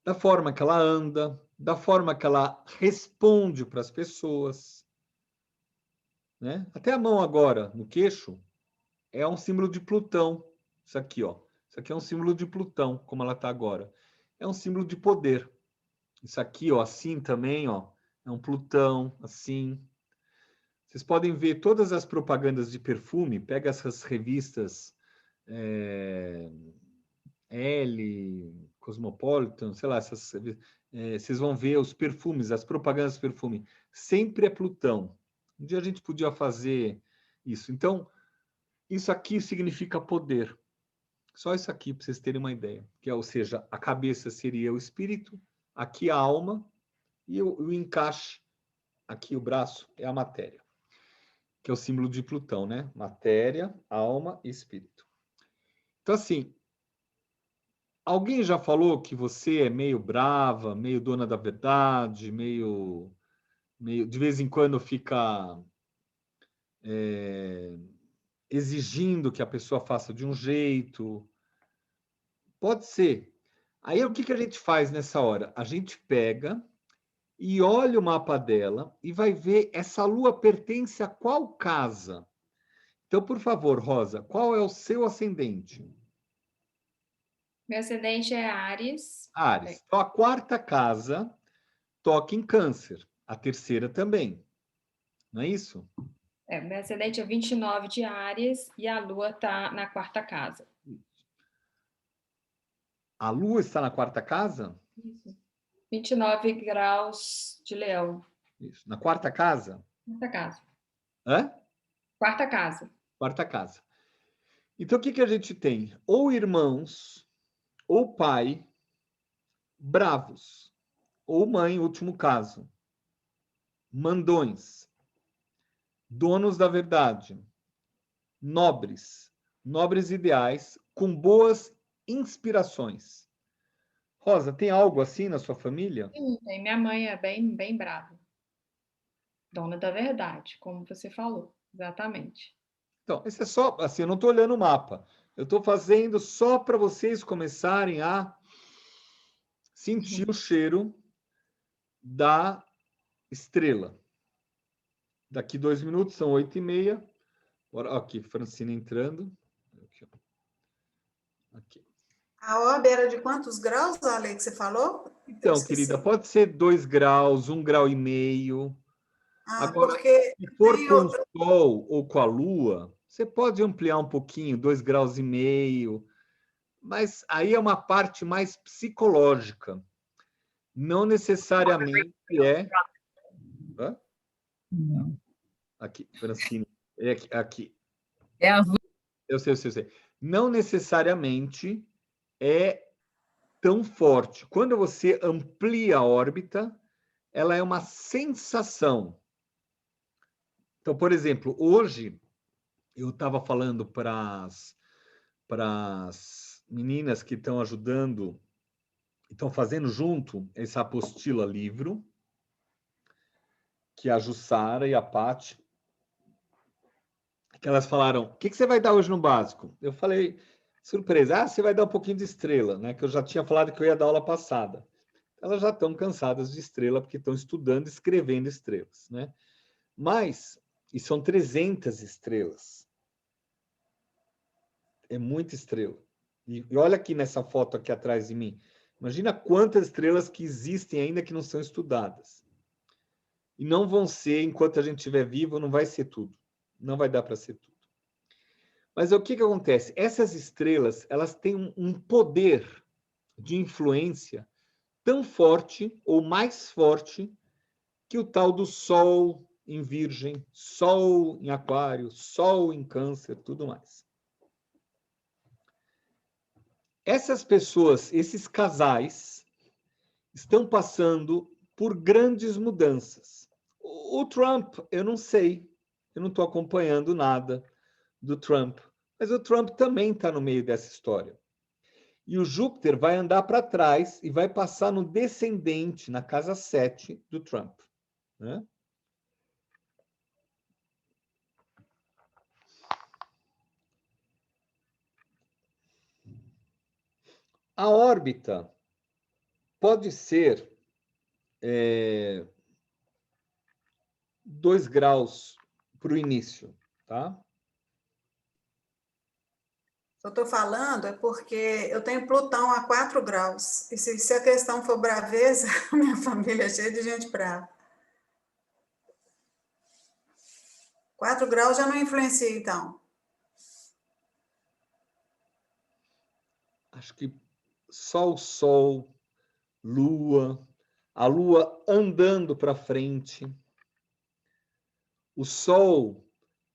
da forma que ela anda, da forma que ela responde para as pessoas, né? Até a mão agora, no queixo, é um símbolo de Plutão. Isso aqui, ó. Isso aqui é um símbolo de Plutão, como ela está agora. É um símbolo de poder. Isso aqui, ó, assim também, ó, é um Plutão, assim. Vocês podem ver todas as propagandas de perfume, pega essas revistas L, Cosmopolitan, sei lá, vocês vão ver os perfumes, as propagandas de perfume. Sempre é Plutão. Um dia a gente podia fazer isso. Então, isso aqui significa poder. Só isso aqui, para vocês terem uma ideia. Que é, ou seja, a cabeça seria o espírito, aqui a alma, e o encaixe, aqui o braço, é a matéria. Que é o símbolo de Plutão, né? Matéria, alma e espírito. Então, assim, alguém já falou que você é meio brava, meio dona da verdade, meio de vez em quando fica exigindo que a pessoa faça de um jeito? Pode ser. Aí o que a gente faz nessa hora? A gente pega e olha o mapa dela e vai ver essa lua pertence a qual casa. Então, por favor, Rosa, qual é o seu ascendente? Meu ascendente é Áries. Áries. Então, a quarta casa toca em Câncer. A terceira também. Não é isso? Meu ascendente é 29 de Áries e a Lua está na 4ª casa. A lua está na quarta casa? Isso. 29 graus de Leão. Isso. Na quarta casa? 4ª casa. Hã? 4ª casa. Quarta casa. Então, o que a gente tem? Ou irmãos, ou pai, bravos. Ou mãe, último caso. Mandões. Donos da verdade. Nobres. Nobres ideais, com boas inspirações. Rosa, tem algo assim na sua família? Sim, tem. Minha mãe é bem, bem brava. Dona da verdade, como você falou. Exatamente. Então, isso é só, assim, eu não estou olhando o mapa. Eu estou fazendo só para vocês começarem a sentir o cheiro da estrela. Daqui 2 minutos, são 8h30. Aqui, Francina entrando. Aqui. A órbita era de quantos graus, Ale, que você falou? Eu Então, esqueci. querida, pode ser 2 graus, 1,5 graus. Ah, Agora, porque se for tem com o outra. Sol ou com a Lua, você pode ampliar um pouquinho, 2,5 graus, mas aí é uma parte mais psicológica. Não necessariamente é. Hã? Não. Aqui, Francine. É aqui. É azul. Eu sei. Não necessariamente é tão forte. Quando você amplia a órbita, ela é uma sensação. Então, por exemplo, hoje eu estava falando para as meninas que estão ajudando, estão fazendo junto essa apostila livro, que é a Jussara e a Paty, que elas falaram, o que você vai dar hoje no básico? Eu falei, surpresa, você vai dar um pouquinho de estrela, né? Que eu já tinha falado que eu ia dar aula passada. Elas já estão cansadas de estrela, porque estão estudando e escrevendo estrelas, né? Mas, e são 300 estrelas. É muita estrela. E olha aqui nessa foto aqui atrás de mim. Imagina quantas estrelas que existem ainda que não são estudadas. E não vão ser, enquanto a gente estiver vivo, não vai ser tudo. Não vai dar para ser tudo. Mas o que acontece? Essas estrelas, elas têm um poder de influência tão forte ou mais forte que o tal do Sol em Virgem, Sol em Aquário, Sol em Câncer, tudo mais. Essas pessoas, esses casais, estão passando por grandes mudanças. O Trump, eu não sei, eu não estou acompanhando nada do Trump, mas o Trump também está no meio dessa história. E o Júpiter vai andar para trás e vai passar no descendente, na casa 7 do Trump, né? A órbita pode ser 2 graus para o início, tá? Eu estou falando é porque eu tenho Plutão a 4 graus. E se a questão for braveza, minha família é cheia de gente brava. 4 graus já não influencia, então. Acho que só o Sol, Lua, a Lua andando para frente. O Sol,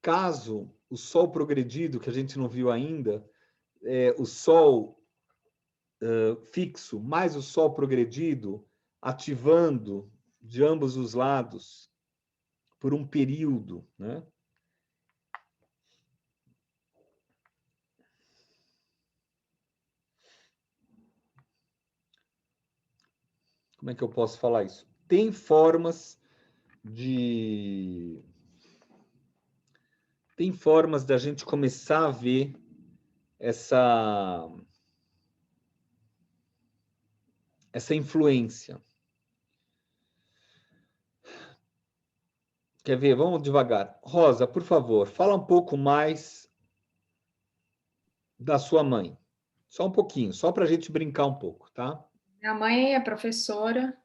caso o Sol progredido, que a gente não viu ainda, o Sol fixo mais o Sol progredido, ativando de ambos os lados por um período, né? Como é que eu posso falar isso? Tem formas da gente começar a ver essa influência. Quer ver? Vamos devagar. Rosa, por favor, fala um pouco mais da sua mãe. Só um pouquinho, só para a gente brincar um pouco, tá? Minha mãe é professora,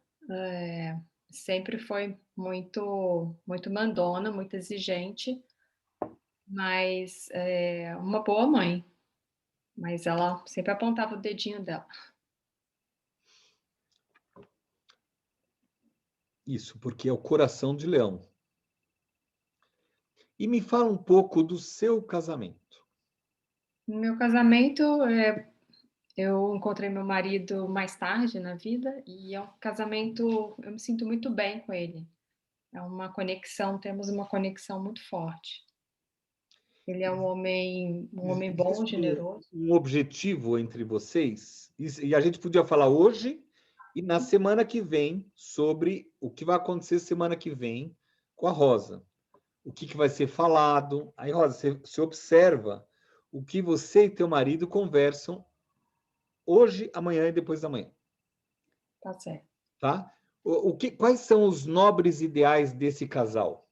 sempre foi muito mandona, muito exigente, mas uma boa mãe. Mas ela sempre apontava o dedinho dela. Isso, porque é o coração de leão. E me fala um pouco do seu casamento. No meu casamento, eu encontrei meu marido mais tarde na vida e é um casamento, eu me sinto muito bem com ele. É uma conexão, temos uma conexão muito forte. Ele é um homem bom, Existe generoso. um objetivo entre vocês? E a gente podia falar hoje e na semana que vem sobre o que vai acontecer semana que vem com a Rosa. O que vai ser falado. Aí, Rosa, você observa o que você e teu marido conversam hoje, amanhã e depois da manhã. Tá certo. Tá? Quais são os nobres ideais desse casal?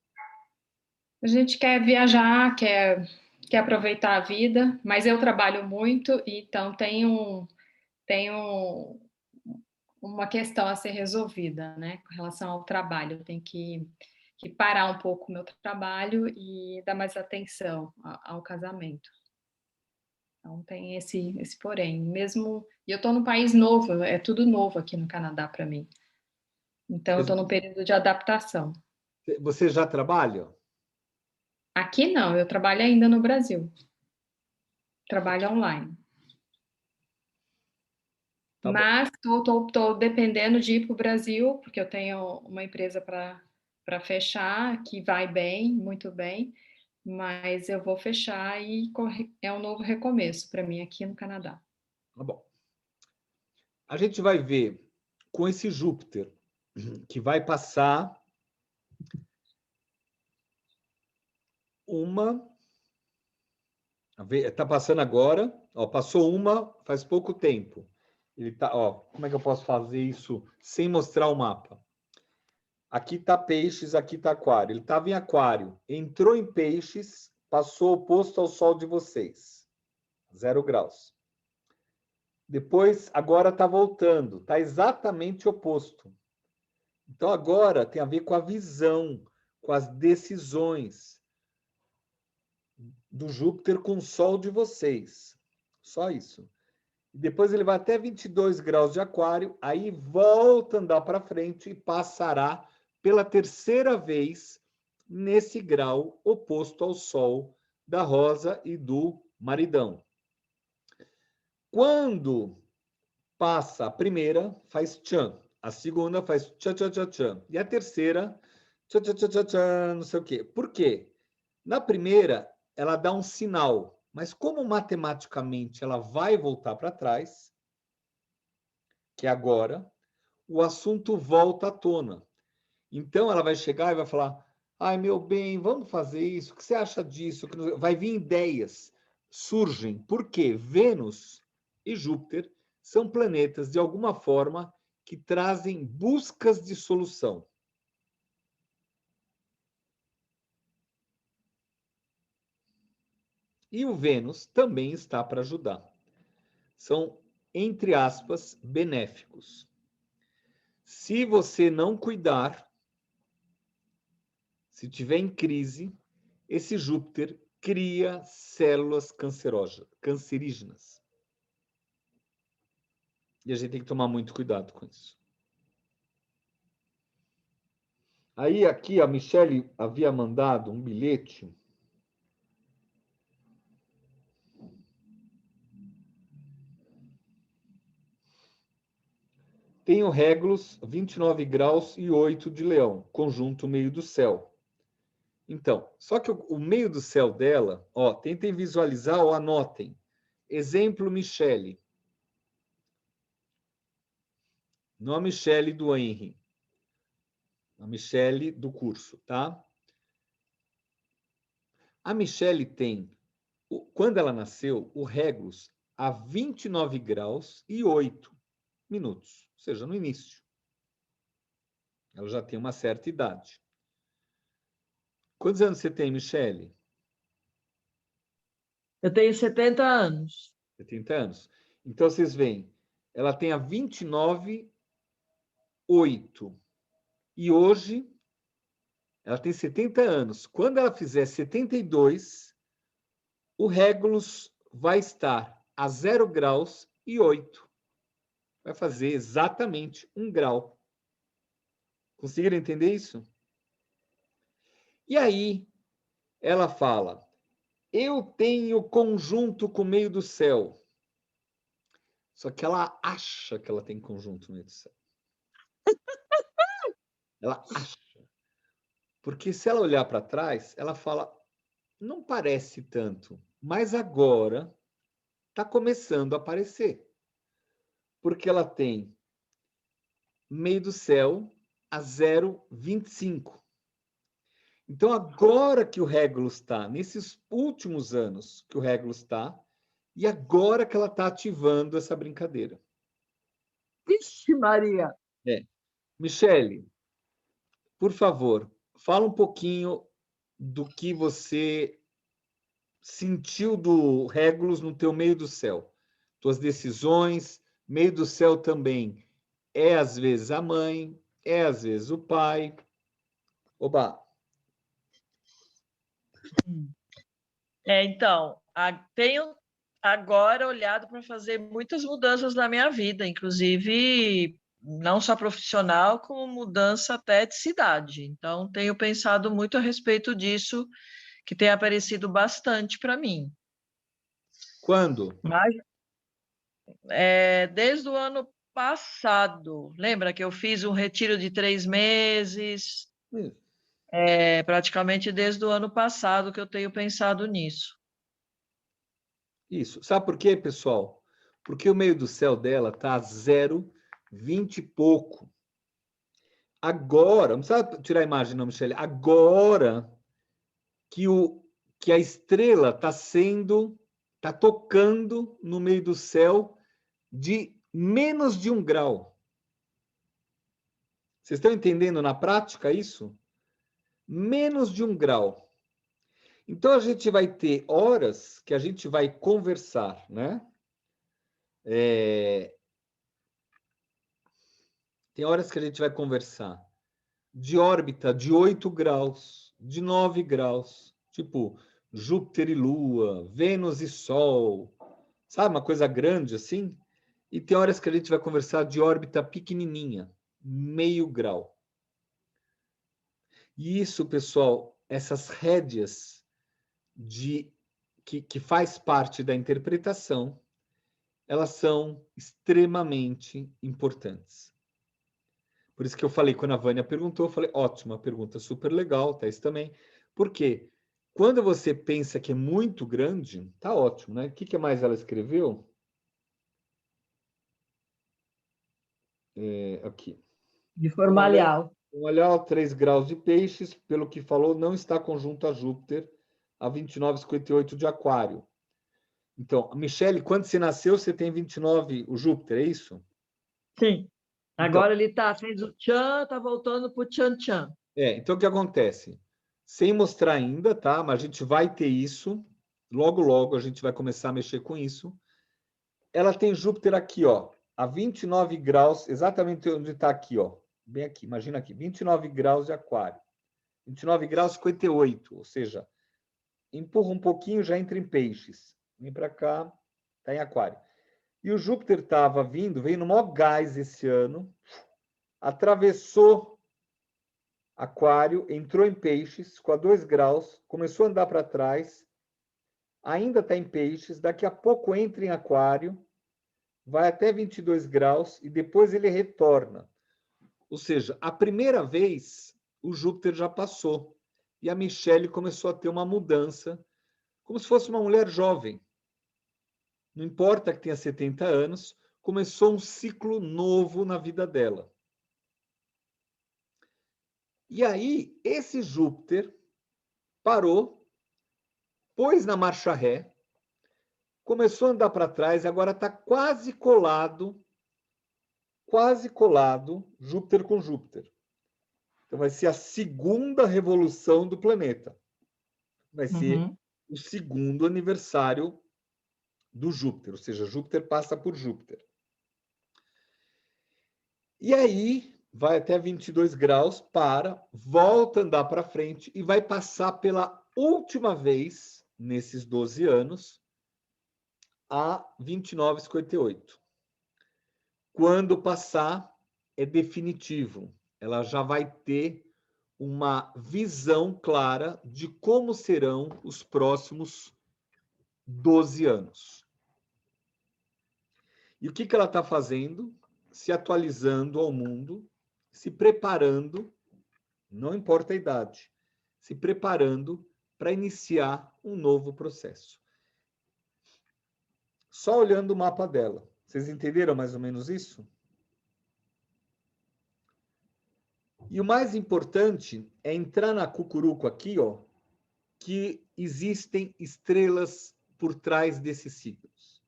A gente quer viajar, quer aproveitar a vida, mas eu trabalho muito, então tenho uma questão a ser resolvida, né? Com relação ao trabalho. Eu tenho que parar um pouco o meu trabalho e dar mais atenção ao casamento. Então, tem esse porém. Mesmo... E eu estou num país novo, é tudo novo aqui no Canadá para mim. Então, eu estou num período de adaptação. Você já trabalha? Aqui não, eu trabalho ainda no Brasil. Trabalho online. Tá bom. Mas estou dependendo de ir para o Brasil, porque eu tenho uma empresa para fechar, que vai bem, muito bem, mas eu vou fechar e é um novo recomeço para mim aqui no Canadá. Tá bom. A gente vai ver com esse Júpiter, que vai passar uma... Está passando agora, ó, passou uma faz pouco tempo. Ele tá, ó, como é que eu posso fazer isso sem mostrar o mapa? Aqui está peixes, aqui está aquário. Ele estava em aquário, entrou em peixes, passou oposto ao sol de vocês. 0 graus. Depois, agora está voltando, está exatamente oposto. Então, agora tem a ver com a visão, com as decisões do Júpiter com o Sol de vocês. Só isso. Depois ele vai até 22 graus de aquário, aí volta a andar para frente e passará pela terceira vez nesse grau oposto ao Sol da Rosa e do Maridão. Quando passa a primeira, faz tchan. A segunda faz tchan, tchan, tchan, tchan. E a terceira, tchan, tchan, tchan, tchan, tchan, não sei o quê. Por quê? Na primeira, ela dá um sinal, mas como matematicamente ela vai voltar para trás, que é agora, o assunto volta à tona. Então, ela vai chegar e vai falar, ai, meu bem, vamos fazer isso, o que você acha disso? Vai vir ideias, surgem. Por quê? Vênus e Júpiter são planetas, de alguma forma, que trazem buscas de solução. E o Vênus também está para ajudar. São, entre aspas, benéficos. Se você não cuidar, se tiver em crise, esse Júpiter cria células cancerígenas. E a gente tem que tomar muito cuidado com isso. Aí, aqui, a Michele havia mandado um bilhete. Tem o Régulos, 29 graus e 8 de Leão, conjunto meio do céu. Então, só que o meio do céu dela, ó, tentem visualizar ou anotem. Exemplo, Michele. Não a Michele do Henry. A Michele do curso, tá? A Michele tem, quando ela nasceu, o Régulos a 29 graus e 8 minutos, ou seja, no início. Ela já tem uma certa idade. Quantos anos você tem, Michele? Eu tenho 70 anos. 70 anos. Então, vocês veem, ela tem a 29, 8. E hoje, ela tem 70 anos. Quando ela fizer 72, o Régulos vai estar a 0 graus e 8. Vai fazer exatamente 1 grau. Conseguiram entender isso? E aí, ela fala, eu tenho conjunto com o meio do céu. Só que ela acha que ela tem conjunto no meio do céu. Ela acha. Porque se ela olhar para trás, ela fala, não parece tanto, mas agora está começando a aparecer. Porque ela tem meio do céu a 0,25. Então, agora que o Régulos está, nesses últimos anos que o Régulos está, e agora que ela está ativando essa brincadeira. Vixe, Maria! Michele, por favor, fala um pouquinho do que você sentiu do Régulos no teu meio do céu. Tuas decisões, Meio do céu também é às vezes a mãe, é às vezes o pai. Oba! Então, tenho agora olhado para fazer muitas mudanças na minha vida, inclusive não só profissional, como mudança até de cidade. Então, tenho pensado muito a respeito disso, que tem aparecido bastante para mim. Quando? Mas desde o ano passado, lembra que eu fiz um retiro de 3 meses? Praticamente desde o ano passado que eu tenho pensado nisso. Isso. Sabe por quê, pessoal? Porque o meio do céu dela está a 0,20 e pouco. Agora, não precisa tirar a imagem, não, Michele. Agora que a estrela está tocando no meio do céu de menos de 1 grau. Vocês estão entendendo na prática isso? Menos de 1 grau. Então, a gente vai ter horas que a gente vai conversar, né? Tem horas que a gente vai conversar de órbita de 8 graus, de 9 graus, tipo Júpiter e Lua, Vênus e Sol, sabe? Uma coisa grande assim. E tem horas que a gente vai conversar de órbita pequenininha, meio grau. E isso, pessoal, essas rédeas que faz parte da interpretação, elas são extremamente importantes. Por isso que eu falei, quando a Vânia perguntou, eu falei, ótima pergunta, super legal, Thaís também. Por quê? Quando você pensa que é muito grande, tá ótimo, né? O que mais ela escreveu? Aqui. De formalial. Olhar 3 graus de peixes, pelo que falou, não está conjunto a Júpiter, a 29,58 de Aquário. Então, Michele, quando você nasceu, você tem 29, o Júpiter, é isso? Sim. Então, Agora ele fez o tchan, está voltando para o tchan-tchan. então o que acontece? Sem mostrar ainda, tá? Mas a gente vai ter isso, logo, logo a gente vai começar a mexer com isso. Ela tem Júpiter aqui, ó, a 29 graus, exatamente onde está aqui, ó. Bem aqui, imagina aqui, 29 graus de Aquário. 29 graus 58, ou seja, empurra um pouquinho, já entra em peixes. Vem para cá, está em Aquário. E o Júpiter veio no maior gás esse ano, atravessou Aquário, entrou em peixes, ficou a 2 graus, começou a andar para trás, ainda está em peixes, daqui a pouco entra em Aquário, vai até 22 graus e depois ele retorna. Ou seja, a primeira vez o Júpiter já passou e a Michele começou a ter uma mudança, como se fosse uma mulher jovem. Não importa que tenha 70 anos, começou um ciclo novo na vida dela. E aí, esse Júpiter parou, pôs na marcha ré, começou a andar para trás e agora está quase colado, Júpiter com Júpiter. Então, vai ser a segunda revolução do planeta. Vai ser o segundo aniversário do Júpiter, ou seja, Júpiter passa por Júpiter. E aí, vai até 22 graus, volta a andar para frente e vai passar pela última vez, nesses 12 anos, a 29,58. Quando passar, é definitivo. Ela já vai ter uma visão clara de como serão os próximos 12 anos. E o que ela está fazendo? Se atualizando ao mundo, se preparando, não importa a idade, se preparando para iniciar um novo processo. Só olhando o mapa dela. Vocês entenderam mais ou menos isso? E o mais importante é entrar na Cucuruco aqui, ó, que existem estrelas por trás desses signos.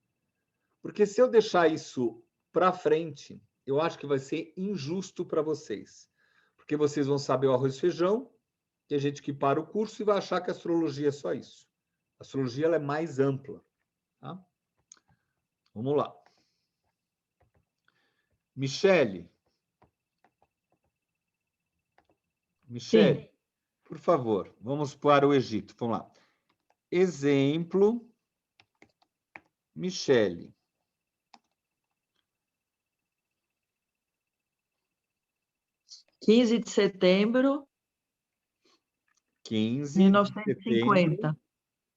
Porque se eu deixar isso para frente, eu acho que vai ser injusto para vocês. Porque vocês vão saber o arroz e feijão, tem gente que para o curso e vai achar que a astrologia é só isso. A astrologia ela é mais ampla. Tá? Vamos lá. Michele, Sim. por favor, vamos para o Egito. Vamos lá. Exemplo, Michele. (15 de setembro, 15 de 1950. setembro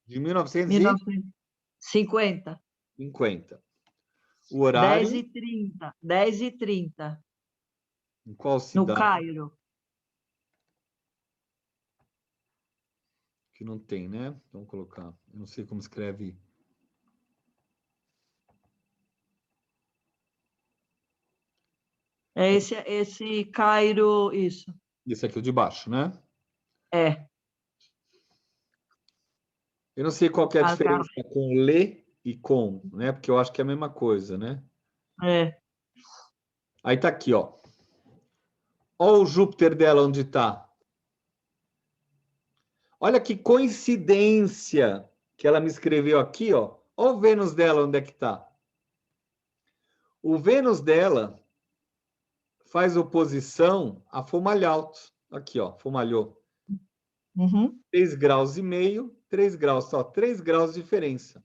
de 1950. 1950. O horário, 10h30. 10h30. em qual No cidade? Cairo. Que não tem, né? Vamos colocar. Eu não sei como escreve. É esse Cairo, isso. Esse aqui, o de baixo, né? É. Eu não sei qual que é a Ah, tá. diferença com le e com, né? Porque eu acho que é a mesma coisa, né? É. Aí tá aqui, ó. Ó o Júpiter dela onde tá. Olha que coincidência que ela me escreveu aqui, ó. Ó o Vênus dela onde é que tá. O Vênus dela faz oposição a Fomalhaut. Aqui, ó, Fomalhou. Uhum. 3,5 graus, 3 graus, só 3 graus de diferença.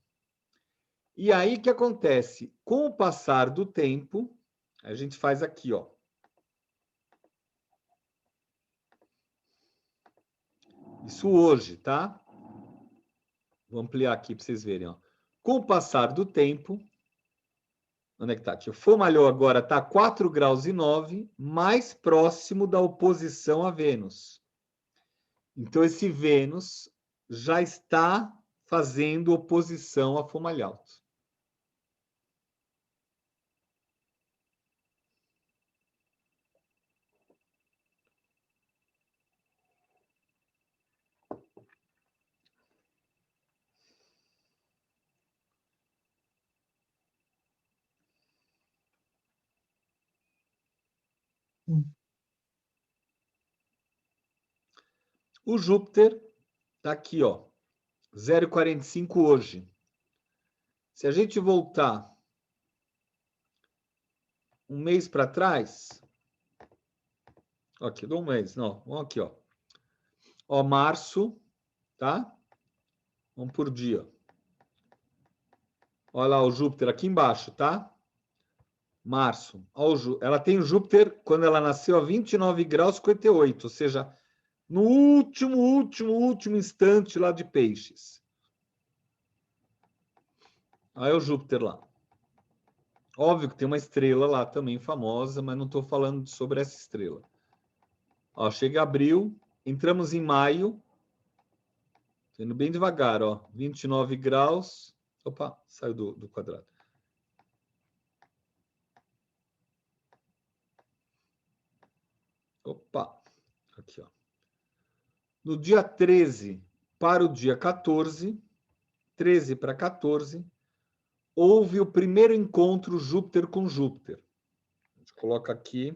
E aí, o que acontece? Com o passar do tempo, a gente faz aqui, ó. Isso hoje, tá? Vou ampliar aqui para vocês verem, ó. Com o passar do tempo, onde é que tá? Aqui, o Fomalhau agora está 4,9 graus, mais próximo da oposição a Vênus. Então, esse Vênus já está fazendo oposição a Fomalhaut. O Júpiter está aqui, ó, 0,45 hoje. Se a gente voltar um mês para trás, ó, aqui, dou um mês, não, vamos aqui, ó. Ó, março, tá? Vamos por dia. Olha lá o Júpiter aqui embaixo, tá? Março. Ela tem o Júpiter, quando ela nasceu, a 29 graus 58, ou seja, no último instante lá de Peixes. Aí é o Júpiter lá. Óbvio que tem uma estrela lá também famosa, mas não estou falando sobre essa estrela. Ó, chega abril, entramos em maio, indo bem devagar, ó, 29 graus. Opa, saiu do quadrado. Opa, aqui, ó. No dia 13 para o dia 14, 13 para 14, houve o primeiro encontro Júpiter com Júpiter. A gente coloca aqui.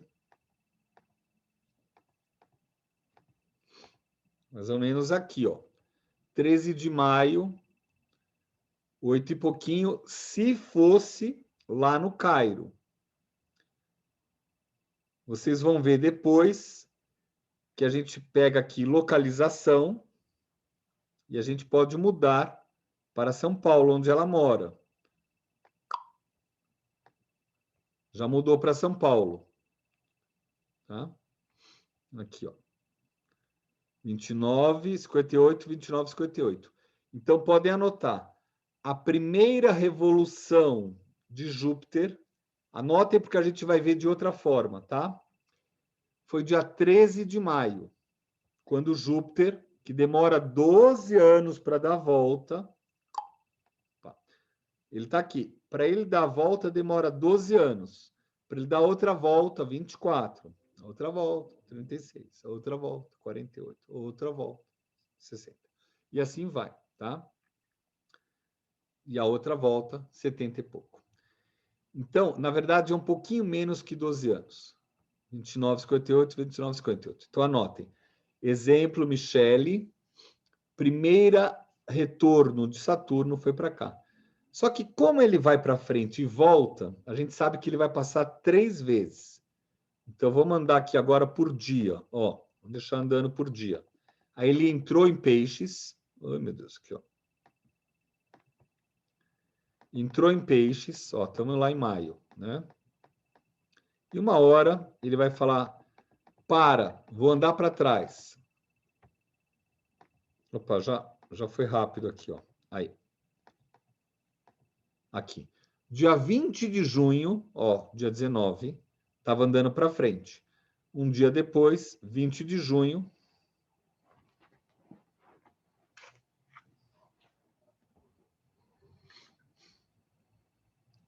Mais ou menos aqui, ó. 13 de maio, 8 e pouquinho, se fosse lá no Cairo. Vocês vão ver depois que a gente pega aqui localização e a gente pode mudar para São Paulo, onde ela mora. Já mudou para São Paulo. Tá? Aqui, ó. 29, 58, 29, 58. Então, podem anotar. A primeira revolução de Júpiter, anotem porque a gente vai ver de outra forma, tá? Foi dia 13 de maio, quando Júpiter, que demora 12 anos para dar a volta, ele está aqui. Para ele dar a volta, demora 12 anos. Para ele dar outra volta, 24. Outra volta, 36. Outra volta, 48. Outra volta, 60. E assim vai, tá? E a outra volta, 70 e pouco. Então, na verdade, é um pouquinho menos que 12 anos. 29, 58, 29, 58. Então, anotem. Exemplo, Michele. Primeira retorno de Saturno foi para cá. Só que como ele vai para frente e volta, a gente sabe que ele vai passar 3 vezes. Então, vou mandar aqui agora por dia. Ó, vou deixar andando por dia. Aí ele entrou em peixes. Ai, meu Deus, aqui, ó. Entrou em peixes. Ó, estamos lá em maio, né? E uma hora ele vai falar, para, vou andar para trás. Opa, já foi rápido aqui, ó. Aí. Aqui. Dia 20 de junho, ó, dia 19, estava andando para frente. Um dia depois, 20 de junho,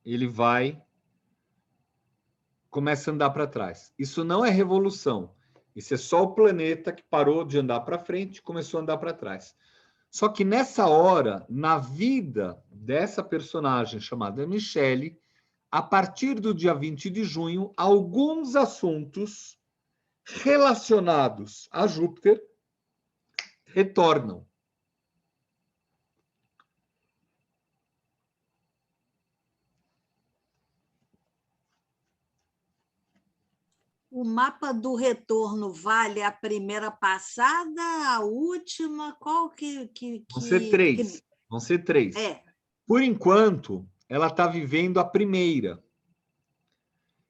ele começa a andar para trás. Isso não é revolução. Isso é só o planeta que parou de andar para frente e começou a andar para trás. Só que nessa hora, na vida dessa personagem chamada Michele, a partir do dia 20 de junho, alguns assuntos relacionados a Júpiter retornam. O mapa do retorno vale a primeira passada, a última? Qual que Vão ser 3. Vão ser 3. É. Por enquanto, ela está vivendo a primeira.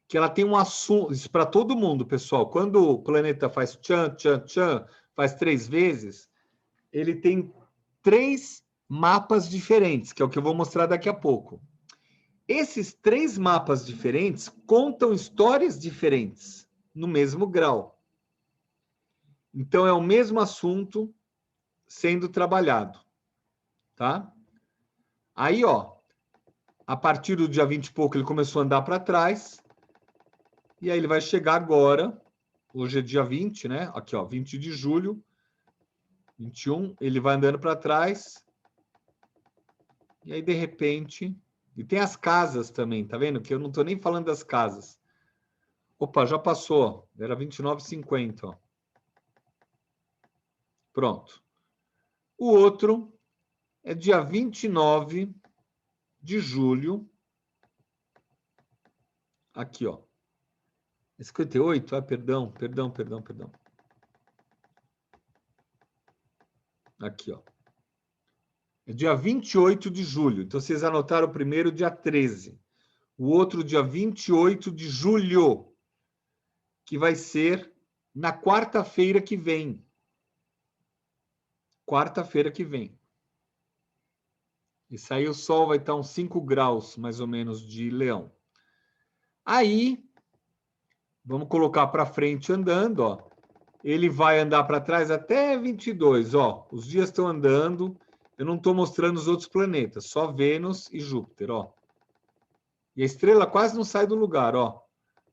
Que ela tem um assunto... Isso para todo mundo, pessoal. Quando o planeta faz tchan, tchan, tchan, faz 3 vezes, ele tem 3 mapas diferentes, que é o que eu vou mostrar daqui a pouco. Esses 3 mapas diferentes contam histórias diferentes no mesmo grau. Então, é o mesmo assunto sendo trabalhado, tá? Aí, ó, a partir do dia 20 e pouco, ele começou a andar para trás, e aí ele vai chegar agora, hoje é dia 20, né? Aqui, ó, 20 de julho, 21, ele vai andando para trás, e aí, de repente... E tem as casas também, tá vendo? Que eu não estou nem falando das casas. Opa, já passou. Era 29,50, ó. Pronto. O outro é dia 29 de julho. Aqui, ó. 58? Ah, perdão. Aqui, ó. É dia 28 de julho. Então, vocês anotaram o primeiro dia 13. O outro dia 28 de julho, que vai ser na quarta-feira que vem. Quarta-feira que vem. Isso aí o Sol vai estar uns 5 graus, mais ou menos, de Leão. Aí, vamos colocar para frente andando, ó. Ele vai andar para trás até 22, ó. Os dias estão andando. Eu não estou mostrando os outros planetas, só Vênus e Júpiter, ó. E a estrela quase não sai do lugar, ó.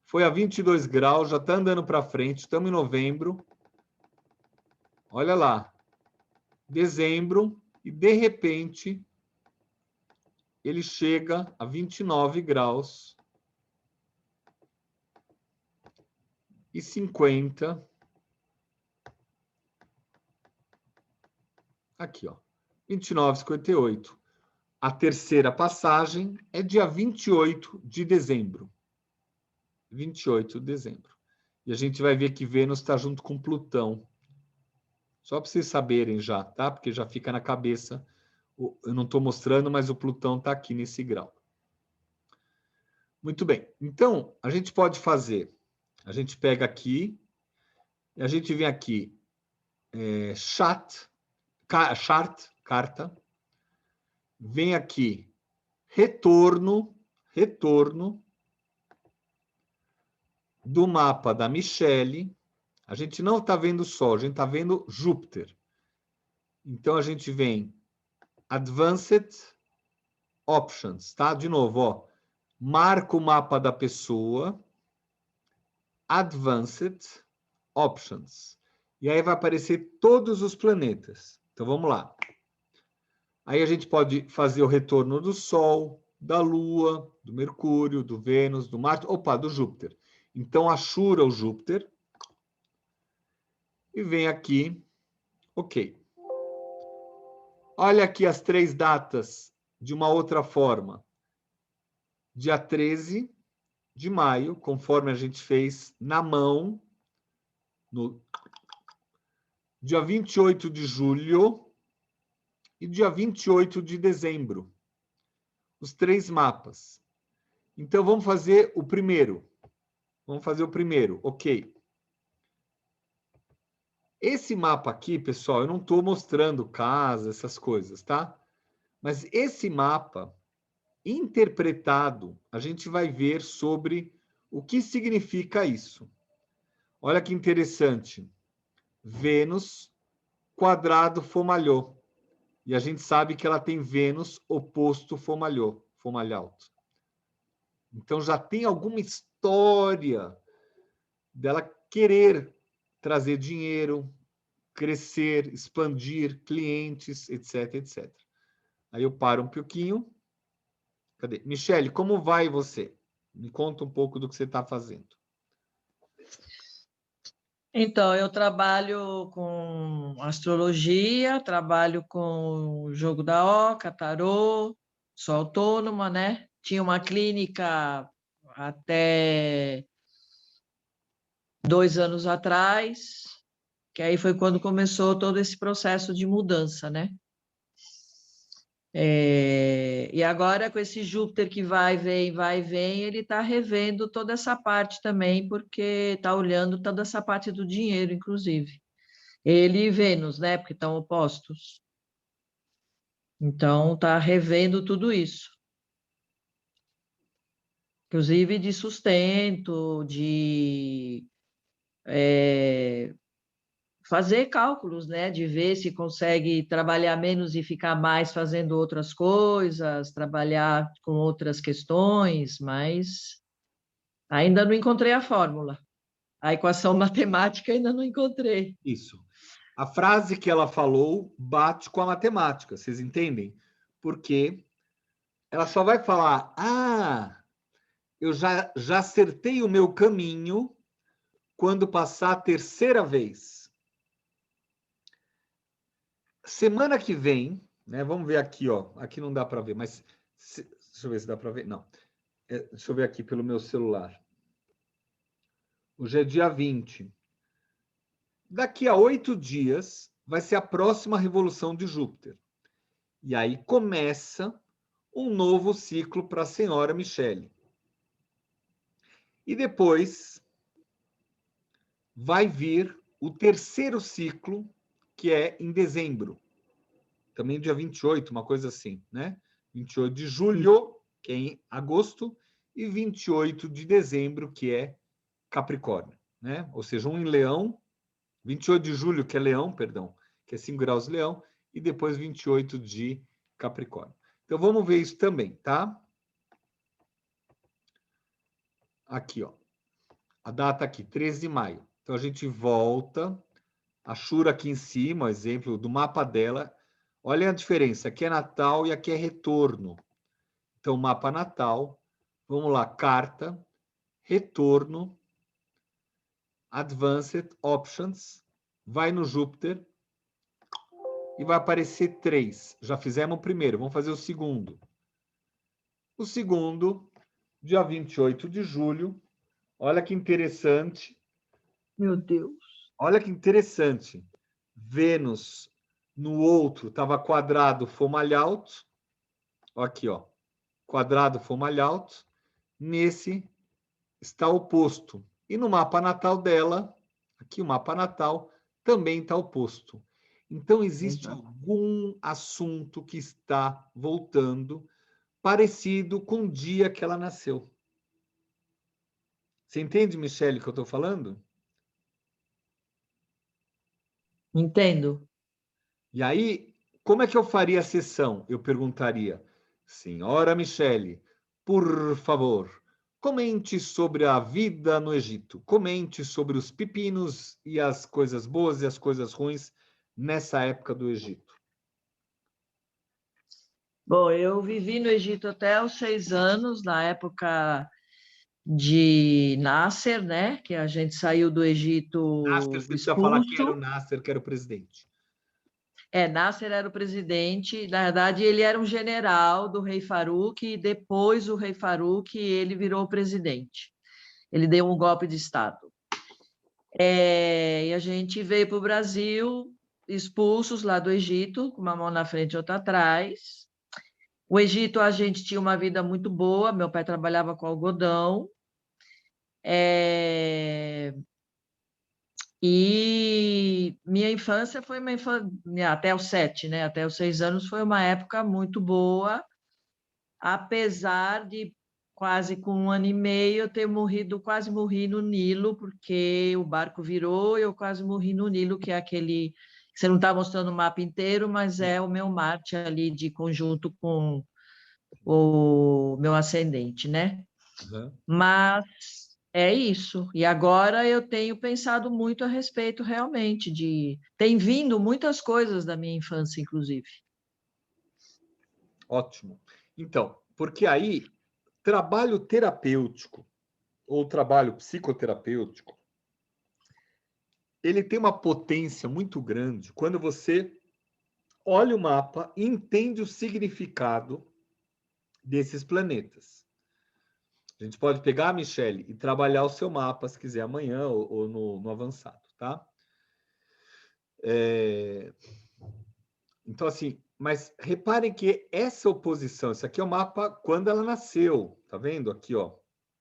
Foi a 22 graus, já está andando para frente, estamos em novembro. Olha lá. Dezembro, e de repente, ele chega a 29 graus e 50. Aqui, ó. 29,58. A terceira passagem é dia 28 de dezembro. 28 de dezembro. E a gente vai ver que Vênus está junto com Plutão. Só para vocês saberem já, tá? Porque já fica na cabeça. Eu não estou mostrando, mas o Plutão está aqui nesse grau. Muito bem. Então, a gente pode fazer. A gente pega aqui, e a gente vem aqui, chart, carta. Vem aqui, retorno do mapa da Michele. A gente não está vendo o Sol, a gente está vendo Júpiter. Então, a gente vem Advanced Options, tá? De novo, ó. Marca o mapa da pessoa. Advanced Options. E aí vai aparecer todos os planetas. Então, vamos lá. Aí a gente pode fazer o retorno do Sol, da Lua, do Mercúrio, do Vênus, do Marte, do Júpiter. Então, achura o Júpiter. E vem aqui, ok. Olha aqui as 3 datas de uma outra forma. Dia 13 de maio, conforme a gente fez na mão, no dia 28 de julho e dia 28 de dezembro. Os 3 mapas. Então, vamos fazer o primeiro. Ok. Esse mapa aqui, pessoal, eu não estou mostrando casa, essas coisas, tá? Mas esse mapa, interpretado, a gente vai ver sobre o que significa isso. Olha que interessante. Vênus, quadrado Fomalhaut. E a gente sabe que ela tem Vênus oposto Fomalhaut. Então, já tem alguma história dela querer trazer dinheiro, crescer, expandir clientes, etc, etc. Aí eu paro um pouquinho. Cadê? Michele, como vai você? Me conta um pouco do que você está fazendo. Então, eu trabalho com astrologia, trabalho com o jogo da oca, tarô, sou autônoma, né? Tinha uma clínica até 2 anos atrás, que aí foi quando começou todo esse processo de mudança, né? E agora, com esse Júpiter que vai e vem, ele está revendo toda essa parte também, porque está olhando toda essa parte do dinheiro, inclusive. Ele e Vênus, né? Porque estão opostos. Então, está revendo tudo isso. Inclusive de sustento, de fazer cálculos, né? De ver se consegue trabalhar menos e ficar mais fazendo outras coisas, trabalhar com outras questões, mas ainda não encontrei a fórmula. A equação matemática ainda não encontrei. Isso. A frase que ela falou bate com a matemática, vocês entendem? Porque ela só vai falar, eu já acertei o meu caminho quando passar a terceira vez. Semana que vem, né? Vamos ver aqui, ó. Aqui não dá para ver, mas deixa eu ver se dá para ver. Não. Deixa eu ver aqui pelo meu celular. Hoje é dia 20. Daqui a 8 dias vai ser a próxima revolução de Júpiter. E aí começa um novo ciclo para a senhora Michele. E depois vai vir o terceiro ciclo, que é em dezembro. Também dia 28, uma coisa assim, né? 28 de julho, que é em agosto, e 28 de dezembro, que é Capricórnio, né? Ou seja, um em Leão, 28 de julho, que é Leão, perdão, que é 5 graus Leão, e depois 28 de Capricórnio. Então, vamos ver isso também, tá? Aqui, ó. A data aqui, 13 de maio. Então, a gente volta. A Shura aqui em cima, exemplo do mapa dela. Olha a diferença. Aqui é Natal e aqui é retorno. Então, mapa natal. Vamos lá, carta, retorno, Advanced Options. Vai no Júpiter. E vai aparecer 3. Já fizemos o primeiro, vamos fazer o segundo. O segundo, dia 28 de julho. Olha que interessante. Meu Deus. Olha que interessante. Vênus no outro estava quadrado Fomalhaut. Aqui, ó. Quadrado Fomalhaut. Nesse está oposto. E no mapa natal dela, aqui o mapa natal, também está oposto. Então, existe algum assunto que está voltando parecido com o dia que ela nasceu. Você entende, Michele, o que eu estou falando? Entendo. E aí, como é que eu faria a sessão? Eu perguntaria, senhora Michele, por favor, comente sobre a vida no Egito. Comente sobre os pepinos e as coisas boas e as coisas ruins nessa época do Egito. Bom, eu vivi no Egito até os 6 anos, na época de Nasser, né? Que a gente saiu do Egito Nasser, você precisa falar que era o expulso. Nasser, que era o presidente. Nasser era o presidente, na verdade ele era um general do rei Farouk e depois o rei Farouk ele virou o presidente. Ele deu um golpe de Estado. E a gente veio para o Brasil, expulsos lá do Egito, com uma mão na frente e outra atrás. O Egito, a gente tinha uma vida muito boa, meu pai trabalhava com algodão. E minha infância foi uma infância, até os 7, né? Até os 6 anos, foi uma época muito boa, apesar de quase com 1 ano e meio eu ter morrido, quase morri no Nilo, porque o barco virou e eu quase morri no Nilo, que é aquele, você não está mostrando o mapa inteiro, mas é o meu Marte ali de conjunto com o meu ascendente, né? Uhum. Mas é isso. E agora eu tenho pensado muito a respeito realmente de... Tem vindo muitas coisas da minha infância, inclusive. Ótimo. Então, porque aí, trabalho terapêutico ou trabalho psicoterapêutico, ele tem uma potência muito grande quando você olha o mapa e entende o significado desses planetas. A gente pode pegar, Michele, e trabalhar o seu mapa, se quiser, amanhã ou no avançado, tá? Então, assim, mas reparem que essa oposição, isso aqui é o mapa quando ela nasceu, tá vendo? Aqui, ó.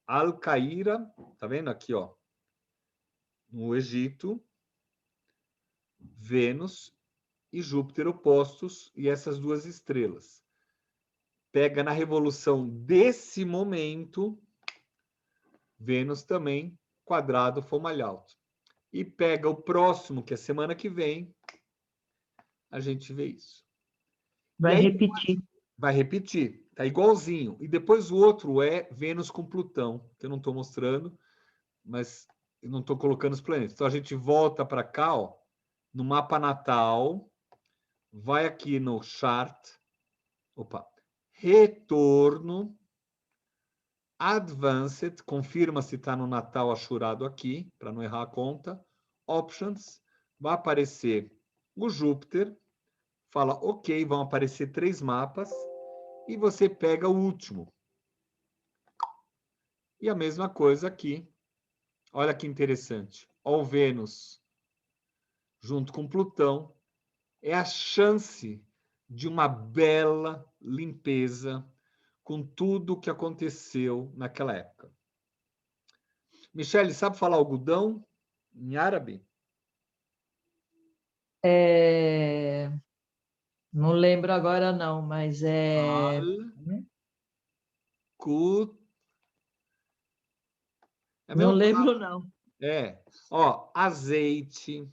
Al-Qaira, tá vendo aqui, ó? No Egito, Vênus e Júpiter opostos e essas duas estrelas. Pega na revolução desse momento, Vênus também, quadrado Fomalhaut. E pega o próximo, que é semana que vem, a gente vê isso. Vai aí, repetir. Vai repetir, tá igualzinho. E depois o outro é Vênus com Plutão, que eu não estou mostrando, mas eu não estou colocando os planetas. Então a gente volta para cá, ó, no mapa natal, vai aqui no chart, retorno, advanced, confirma se está no Natal achurado aqui, para não errar a conta, options, vai aparecer o Júpiter, fala ok, vão aparecer 3 mapas, e você pega o último. E a mesma coisa aqui. Olha que interessante. Ó, o Vênus junto com Plutão é a chance de uma bela limpeza com tudo o que aconteceu naquela época. Michele, sabe falar algodão em árabe? Não lembro agora não, mas é... Kut. É a Não mesma palavra. lembro não. Ó, azeite,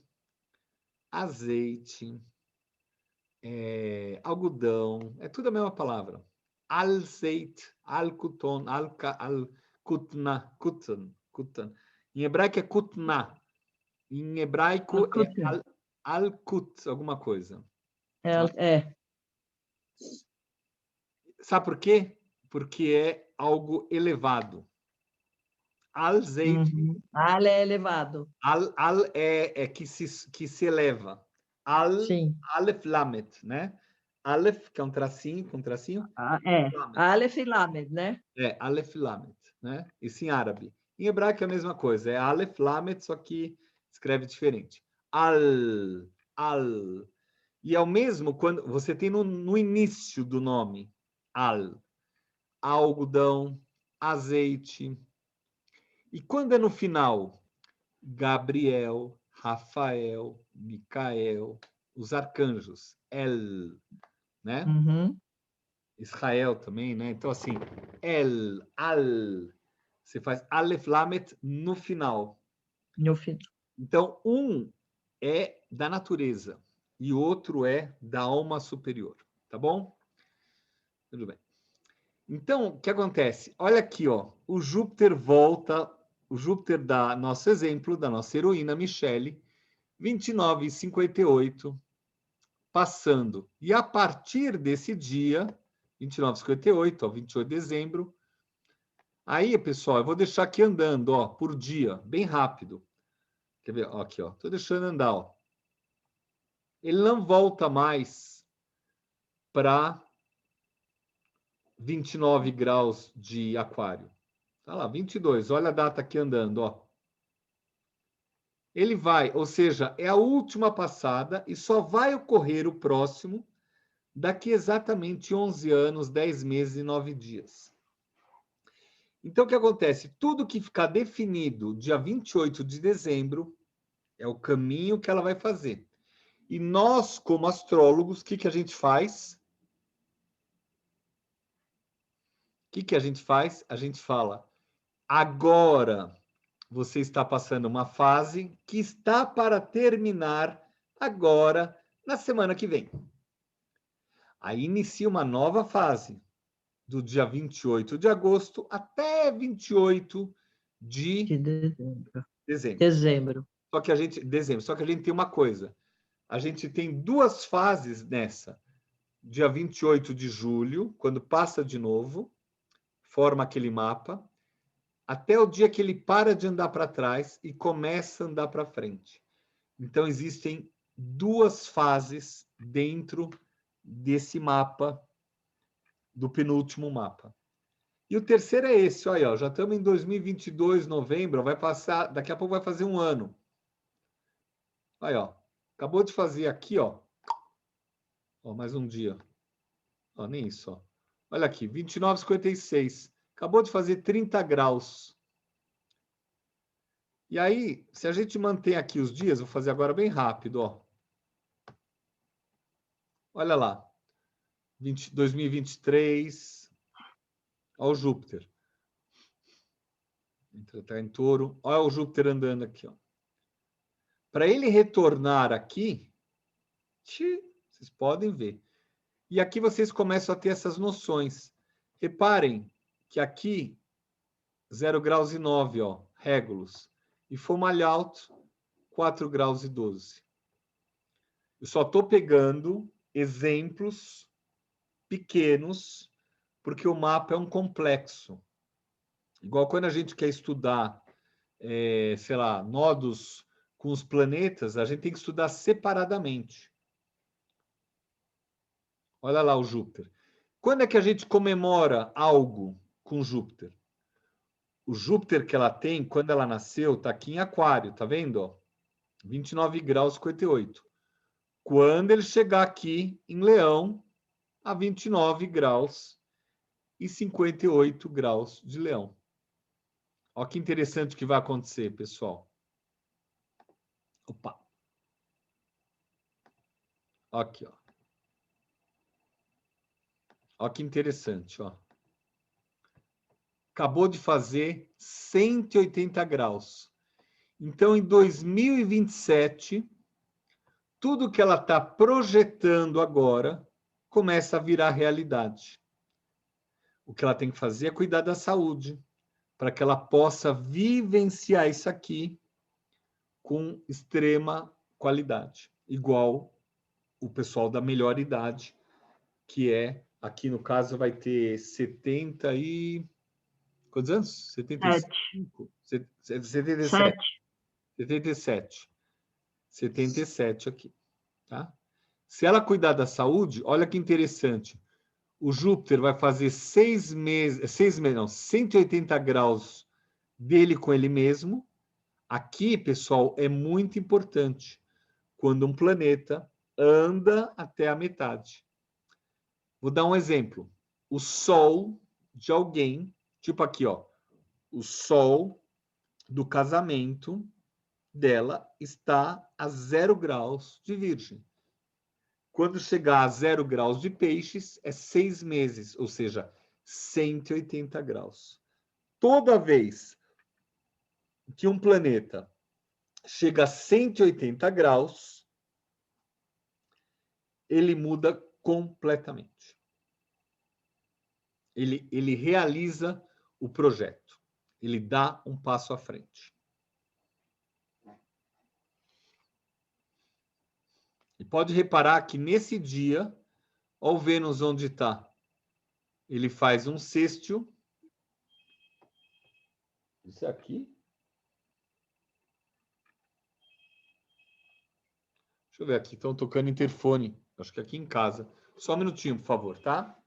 algodão, é tudo a mesma palavra. Al-zeit, al-kuton, al-kutna, kutan. Em hebraico é kutna. Em hebraico é al-kut, alguma coisa. Sabe por quê? Porque é algo elevado. Al-zeit. Al é elevado. Al é que se eleva. Sim. Aleph Lamet, né? Aleph, que é um tracinho, com um tracinho. Aleph e Lamed, né? Aleph Lamet, né? Isso em árabe. Em hebraico é a mesma coisa, é Aleph Lamet, só que escreve diferente. Al. E é o mesmo quando você tem no início do nome, al, algodão, azeite. E quando é no final, Gabriel, Rafael, Micael, os arcanjos, El, né? Israel também, né? Então, assim, El, Al, você faz Aleph Lamet no final. Então, um é da natureza e outro é da alma superior, tá bom? Tudo bem. Então, o que acontece? Olha aqui, ó, o Júpiter volta, o Júpiter da nosso exemplo, da nossa heroína Michele, 29,58, passando. E a partir desse dia, 29,58 ao 28 de dezembro, aí, pessoal, eu vou deixar aqui andando, ó, por dia, bem rápido. Quer ver? Ó, aqui, ó, tô deixando andar, ó. ele não volta mais para 29 graus de aquário. Tá lá, 22. Olha a data aqui andando, ó. Ele vai, ou seja, é a última passada e só vai ocorrer o próximo daqui exatamente 11 anos, 10 meses e 9 dias. Então, o que acontece? Tudo que ficar definido dia 28 de dezembro é o caminho que ela vai fazer. E nós, como astrólogos, o que a gente faz? O que a gente faz? A gente fala, agora você está passando uma fase que está para terminar agora, na semana que vem. Aí inicia uma nova fase, do dia 28 de agosto até 28 de dezembro. Dezembro. Só que a gente tem uma coisa. A gente tem duas fases nessa. Dia 28 de julho, quando passa de novo, forma aquele mapa, até o dia que ele para de andar para trás e começa a andar para frente. Então, existem duas fases dentro desse mapa, do penúltimo mapa. E o terceiro é esse, olha, ó, já estamos em 2022, novembro, vai passar, daqui a pouco vai fazer um ano. Aí, ó, acabou de fazer aqui, ó, mais um dia. Ó, nem isso, ó. Olha aqui, 29,56. Acabou de fazer 30 graus. E aí, se a gente mantém aqui os dias, vou fazer agora bem rápido, ó. Olha lá. 2023. Olha o Júpiter. Está em Touro. Olha o Júpiter andando aqui, ó. Para ele retornar aqui, vocês podem ver. E aqui vocês começam a ter essas noções. Reparem que aqui, 0 graus e 9, ó, Régulos. E Fomalhaut, 4 graus e 12. Eu só estou pegando exemplos pequenos, porque o mapa é um complexo. Igual quando a gente quer estudar, sei lá, nodos com os planetas, a gente tem que estudar separadamente. Olha lá o Júpiter. Quando é que a gente comemora algo com Júpiter? O Júpiter que ela tem, quando ela nasceu, está aqui em Aquário, tá vendo? Ó? 29 graus e 58. Quando ele chegar aqui em Leão, a 29 graus e 58 graus de Leão. Olha que interessante que vai acontecer, pessoal. Opa. Aqui, ó. Olha que interessante, ó. Acabou de fazer 180 graus. Então, em 2027, tudo que ela está projetando agora começa a virar realidade. O que ela tem que fazer é cuidar da saúde, para que ela possa vivenciar isso aqui com extrema qualidade, igual o pessoal da melhor idade, que é, aqui no caso, vai ter 70 e... Quantos anos? 75? 77. 77. 77 aqui, tá? Se ela cuidar da saúde, olha que interessante. O Júpiter vai fazer 180 graus dele com ele mesmo. Aqui, pessoal, é muito importante quando um planeta anda até a metade. Vou dar um exemplo. O Sol de alguém, tipo aqui, ó, o Sol do casamento dela está a 0 graus de Virgem. Quando chegar a 0 graus de Peixes, é 6 meses, ou seja, 180 graus. Toda vez que um planeta chega a 180 graus, ele muda completamente. Ele realiza o projeto. Ele dá um passo à frente. E pode reparar que nesse dia, olha o Vênus onde está. Ele faz um sextil. Isso aqui. Deixa eu ver aqui, estão tocando interfone. Acho que aqui em casa. Só um minutinho, por favor, tá?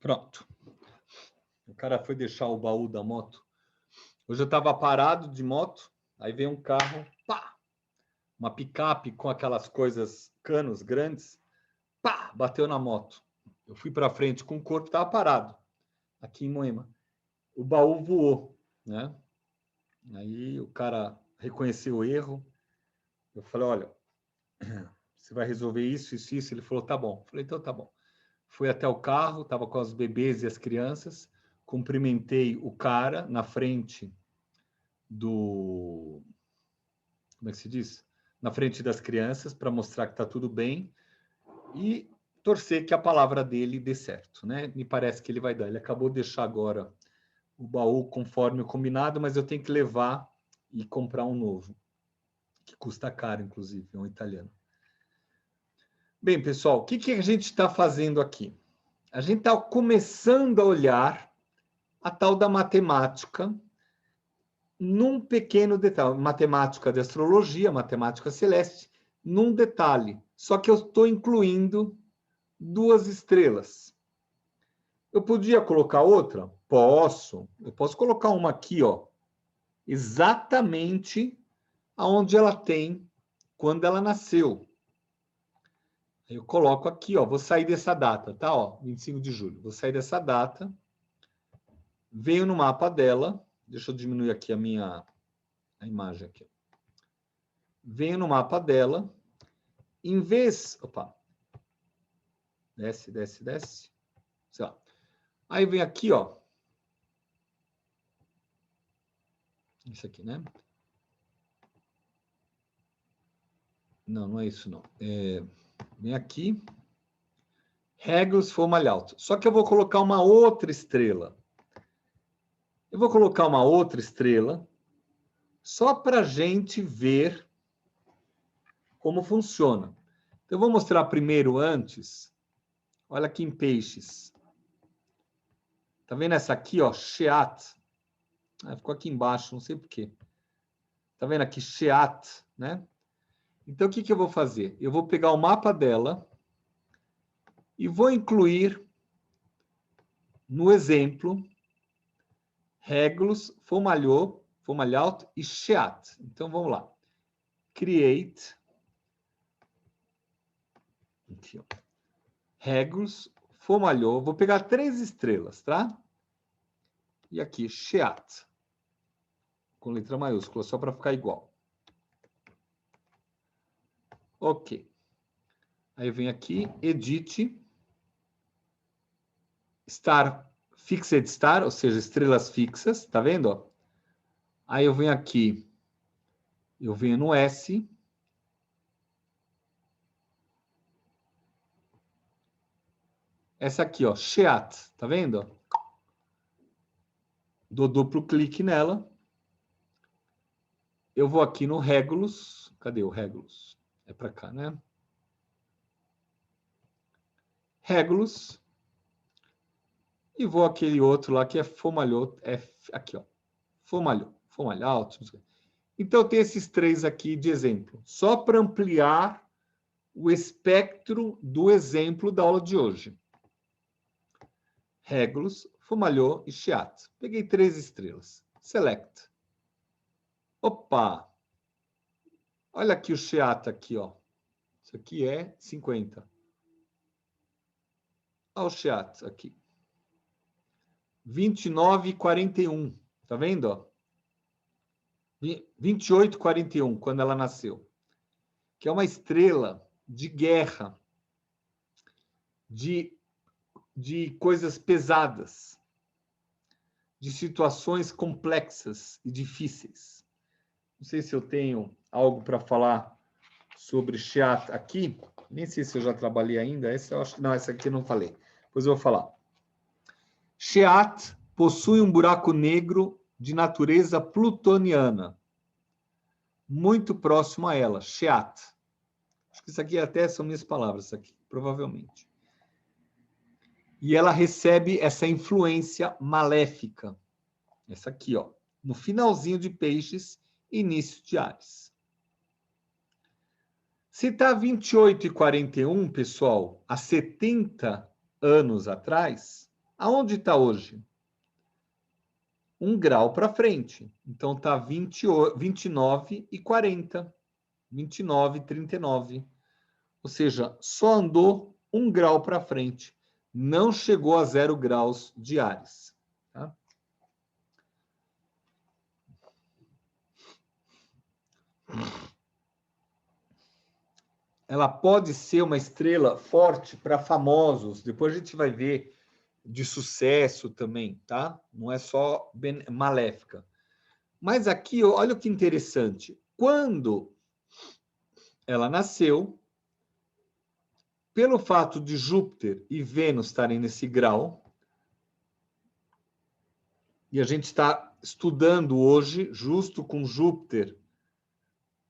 Pronto. O cara foi deixar o baú da moto. Hoje eu estava parado de moto, aí veio um carro, pá! Uma picape com aquelas coisas, canos grandes, pá! Bateu na moto. Eu fui para frente com o corpo, estava parado, aqui em Moema. O baú voou, né? Aí o cara reconheceu o erro. Eu falei, olha, você vai resolver isso, isso, isso. Ele falou, tá bom. Eu falei, então tá bom. Fui até o carro, estava com os bebês e as crianças, cumprimentei o cara na frente do... Como é que se diz? Na frente das crianças, para mostrar que está tudo bem e torcer que a palavra dele dê certo, né? Me parece que ele vai dar. Ele acabou de deixar agora o baú conforme o combinado, mas eu tenho que levar e comprar um novo, que custa caro, inclusive, é um italiano. Bem, pessoal, o que a gente está fazendo aqui? A gente está começando a olhar a tal da matemática num pequeno detalhe. Matemática de astrologia, matemática celeste, num detalhe. Só que eu estou incluindo 2 estrelas. Eu podia colocar outra? Posso. Eu posso colocar uma aqui, ó, exatamente aonde ela tem quando ela nasceu. Eu coloco aqui, ó, vou sair dessa data, tá? Ó, 25 de julho. Vou sair dessa data. Venho no mapa dela. Deixa eu diminuir aqui a imagem aqui. Venho no mapa dela. Em vez... Opa. Desce, desce, desce. Sei lá. Aí vem aqui, ó. Isso aqui, né? Não, não é isso, não. Vem aqui. Régulos Fomalhaut. Só que eu vou colocar uma outra estrela. Eu vou colocar uma outra estrela só para a gente ver como funciona. Então, eu vou mostrar primeiro antes. Olha aqui em peixes. Tá vendo essa aqui, ó? Sheat. Ficou aqui embaixo, não sei por quê. Tá vendo aqui? Sheat, né? Então, o que eu vou fazer? Eu vou pegar o mapa dela e vou incluir no exemplo Régulos, Fomalhaut e Sheat. Então, vamos lá. Create. Aqui, ó. Régulos, Fomalhaut. Vou pegar 3 estrelas, tá? E aqui, Sheat. Com letra maiúscula, só para ficar igual. Ok. Aí vem aqui, Edit. Star, Fixed Star, ou seja, estrelas fixas, tá vendo? Aí eu venho aqui, eu venho no S. Essa aqui, ó, Sheat, tá vendo? Dou duplo clique nela. Eu vou aqui no Régulos. Cadê o Régulos? É para cá, né? Régulos. E vou aquele outro lá que é Fomalhaut. Aqui, ó. Fomalhaut. Então, tem esses 3 aqui de exemplo. Só para ampliar o espectro do exemplo da aula de hoje. Régulos, Fomalhaut e Sheat. Peguei 3 estrelas. Select. Opa! Olha aqui o Sheat aqui, ó. Isso aqui é 50. Olha o Sheat aqui. 29,41. Tá vendo, ó? 28,41, quando ela nasceu. Que é uma estrela de guerra, de coisas pesadas, de situações complexas e difíceis. Não sei se eu tenho algo para falar sobre Sheat aqui, nem sei se eu já trabalhei ainda, essa eu acho, não, essa aqui eu não falei, depois eu vou falar. Sheat possui um buraco negro de natureza plutoniana, muito próximo a ela, Sheat. Acho que isso aqui até são minhas palavras, isso aqui, provavelmente. E ela recebe essa influência maléfica, essa aqui, ó, no finalzinho de Peixes, início de Áries. Se está 28 e 41, pessoal, há 70 anos atrás, aonde está hoje? 1 grau para frente. Então, está 29 e 40. 29 e 39. Ou seja, só andou 1 grau para frente. Não chegou a 0 graus de Áries. Tá? Ela pode ser uma estrela forte para famosos. Depois a gente vai ver de sucesso também, tá? Não é só maléfica. Mas aqui, olha que interessante. Quando ela nasceu, pelo fato de Júpiter e Vênus estarem nesse grau, e a gente está estudando hoje, justo com Júpiter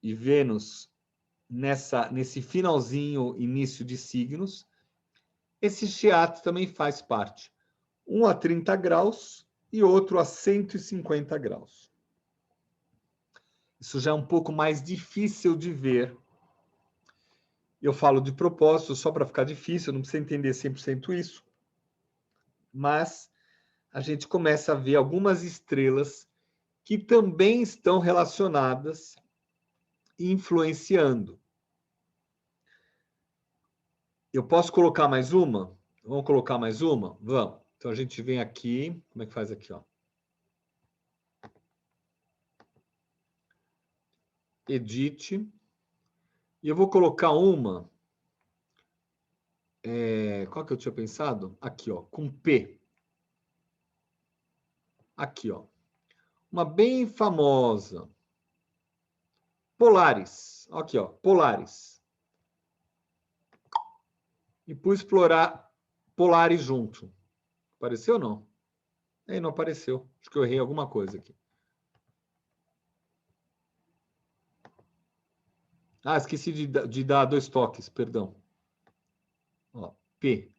e Vênus nesse finalzinho, início de signos, esse Sheat também faz parte. Um a 30 graus e outro a 150 graus. Isso já é um pouco mais difícil de ver. Eu falo de propósito só para ficar difícil, não precisa entender 100% isso. Mas a gente começa a ver algumas estrelas que também estão relacionadas e influenciando. Eu posso colocar mais uma? Vamos colocar mais uma? Vamos. Então, a gente vem aqui. Como é que faz aqui? Ó? Edit. E eu vou colocar uma. Qual que eu tinha pensado? Aqui, ó, com P. Aqui, ó. Uma bem famosa. Polaris. Aqui, ó, Polaris. E pus explorar Polaris junto. Apareceu ou não? Não apareceu. Acho que eu errei alguma coisa aqui. Ah, esqueci de dar 2 toques, perdão. Ó, P.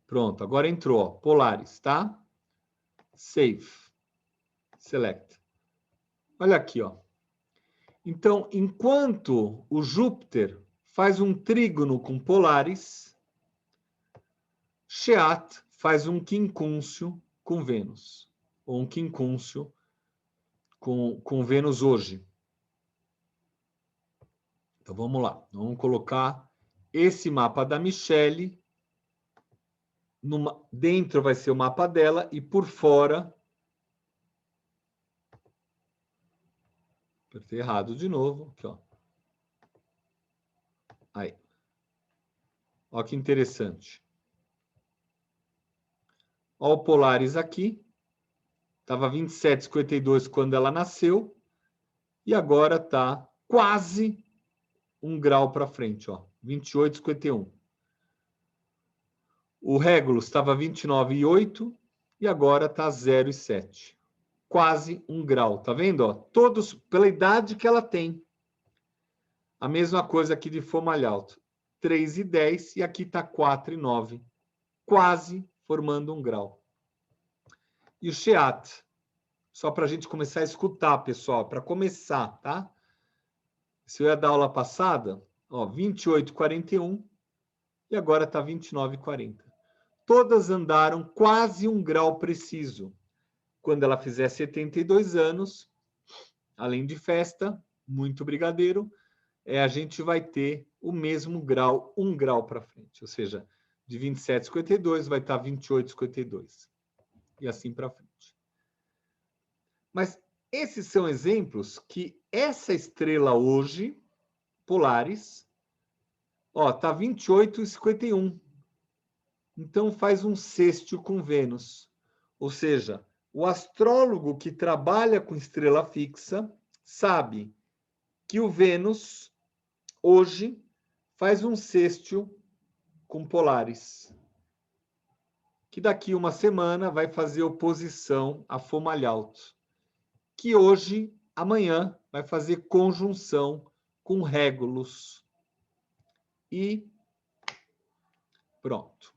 Pronto, agora entrou, ó, Polaris, tá? Save. Select. Olha aqui, ó. Então, enquanto o Júpiter faz um trígono com Polaris, Sheat faz um quincúncio com Vênus. Ou um quincúncio com Vênus hoje. Então, vamos lá. Vamos colocar esse mapa da Michele. Dentro vai ser o mapa dela e por fora... Apertei errado de novo. Aqui, ó. Aí. Olha que interessante. Olha o Polaris aqui. Estava 27,52 quando ela nasceu. E agora está quase 1 grau para frente. 28,51. O Regulus estava 29,8 e agora está 0,7. Quase 1 grau. Tá vendo? Ó? Todos pela idade que ela tem. A mesma coisa aqui de Fomalhaut. 3,10 e aqui está 4,9. Quase formando 1 grau. E o Sheat, só para a gente começar a escutar, pessoal, para começar, tá? Se eu ia dar aula passada, ó, 28,41 e agora está 29,40. Todas andaram quase 1 grau preciso. Quando ela fizer 72 anos, além de festa, muito brigadeiro, a gente vai ter o mesmo grau, 1 grau para frente. Ou seja, de 27,52 vai estar 28,52. E assim para frente. Mas esses são exemplos que essa estrela hoje, Polaris, ó, tá 28,51. Então faz um sextil com Vênus. Ou seja, o astrólogo que trabalha com estrela fixa sabe que o Vênus, hoje, faz um sextil com Polaris, que daqui uma semana vai fazer oposição a Fomalhaut, que hoje, amanhã, vai fazer conjunção com Régulus. E pronto.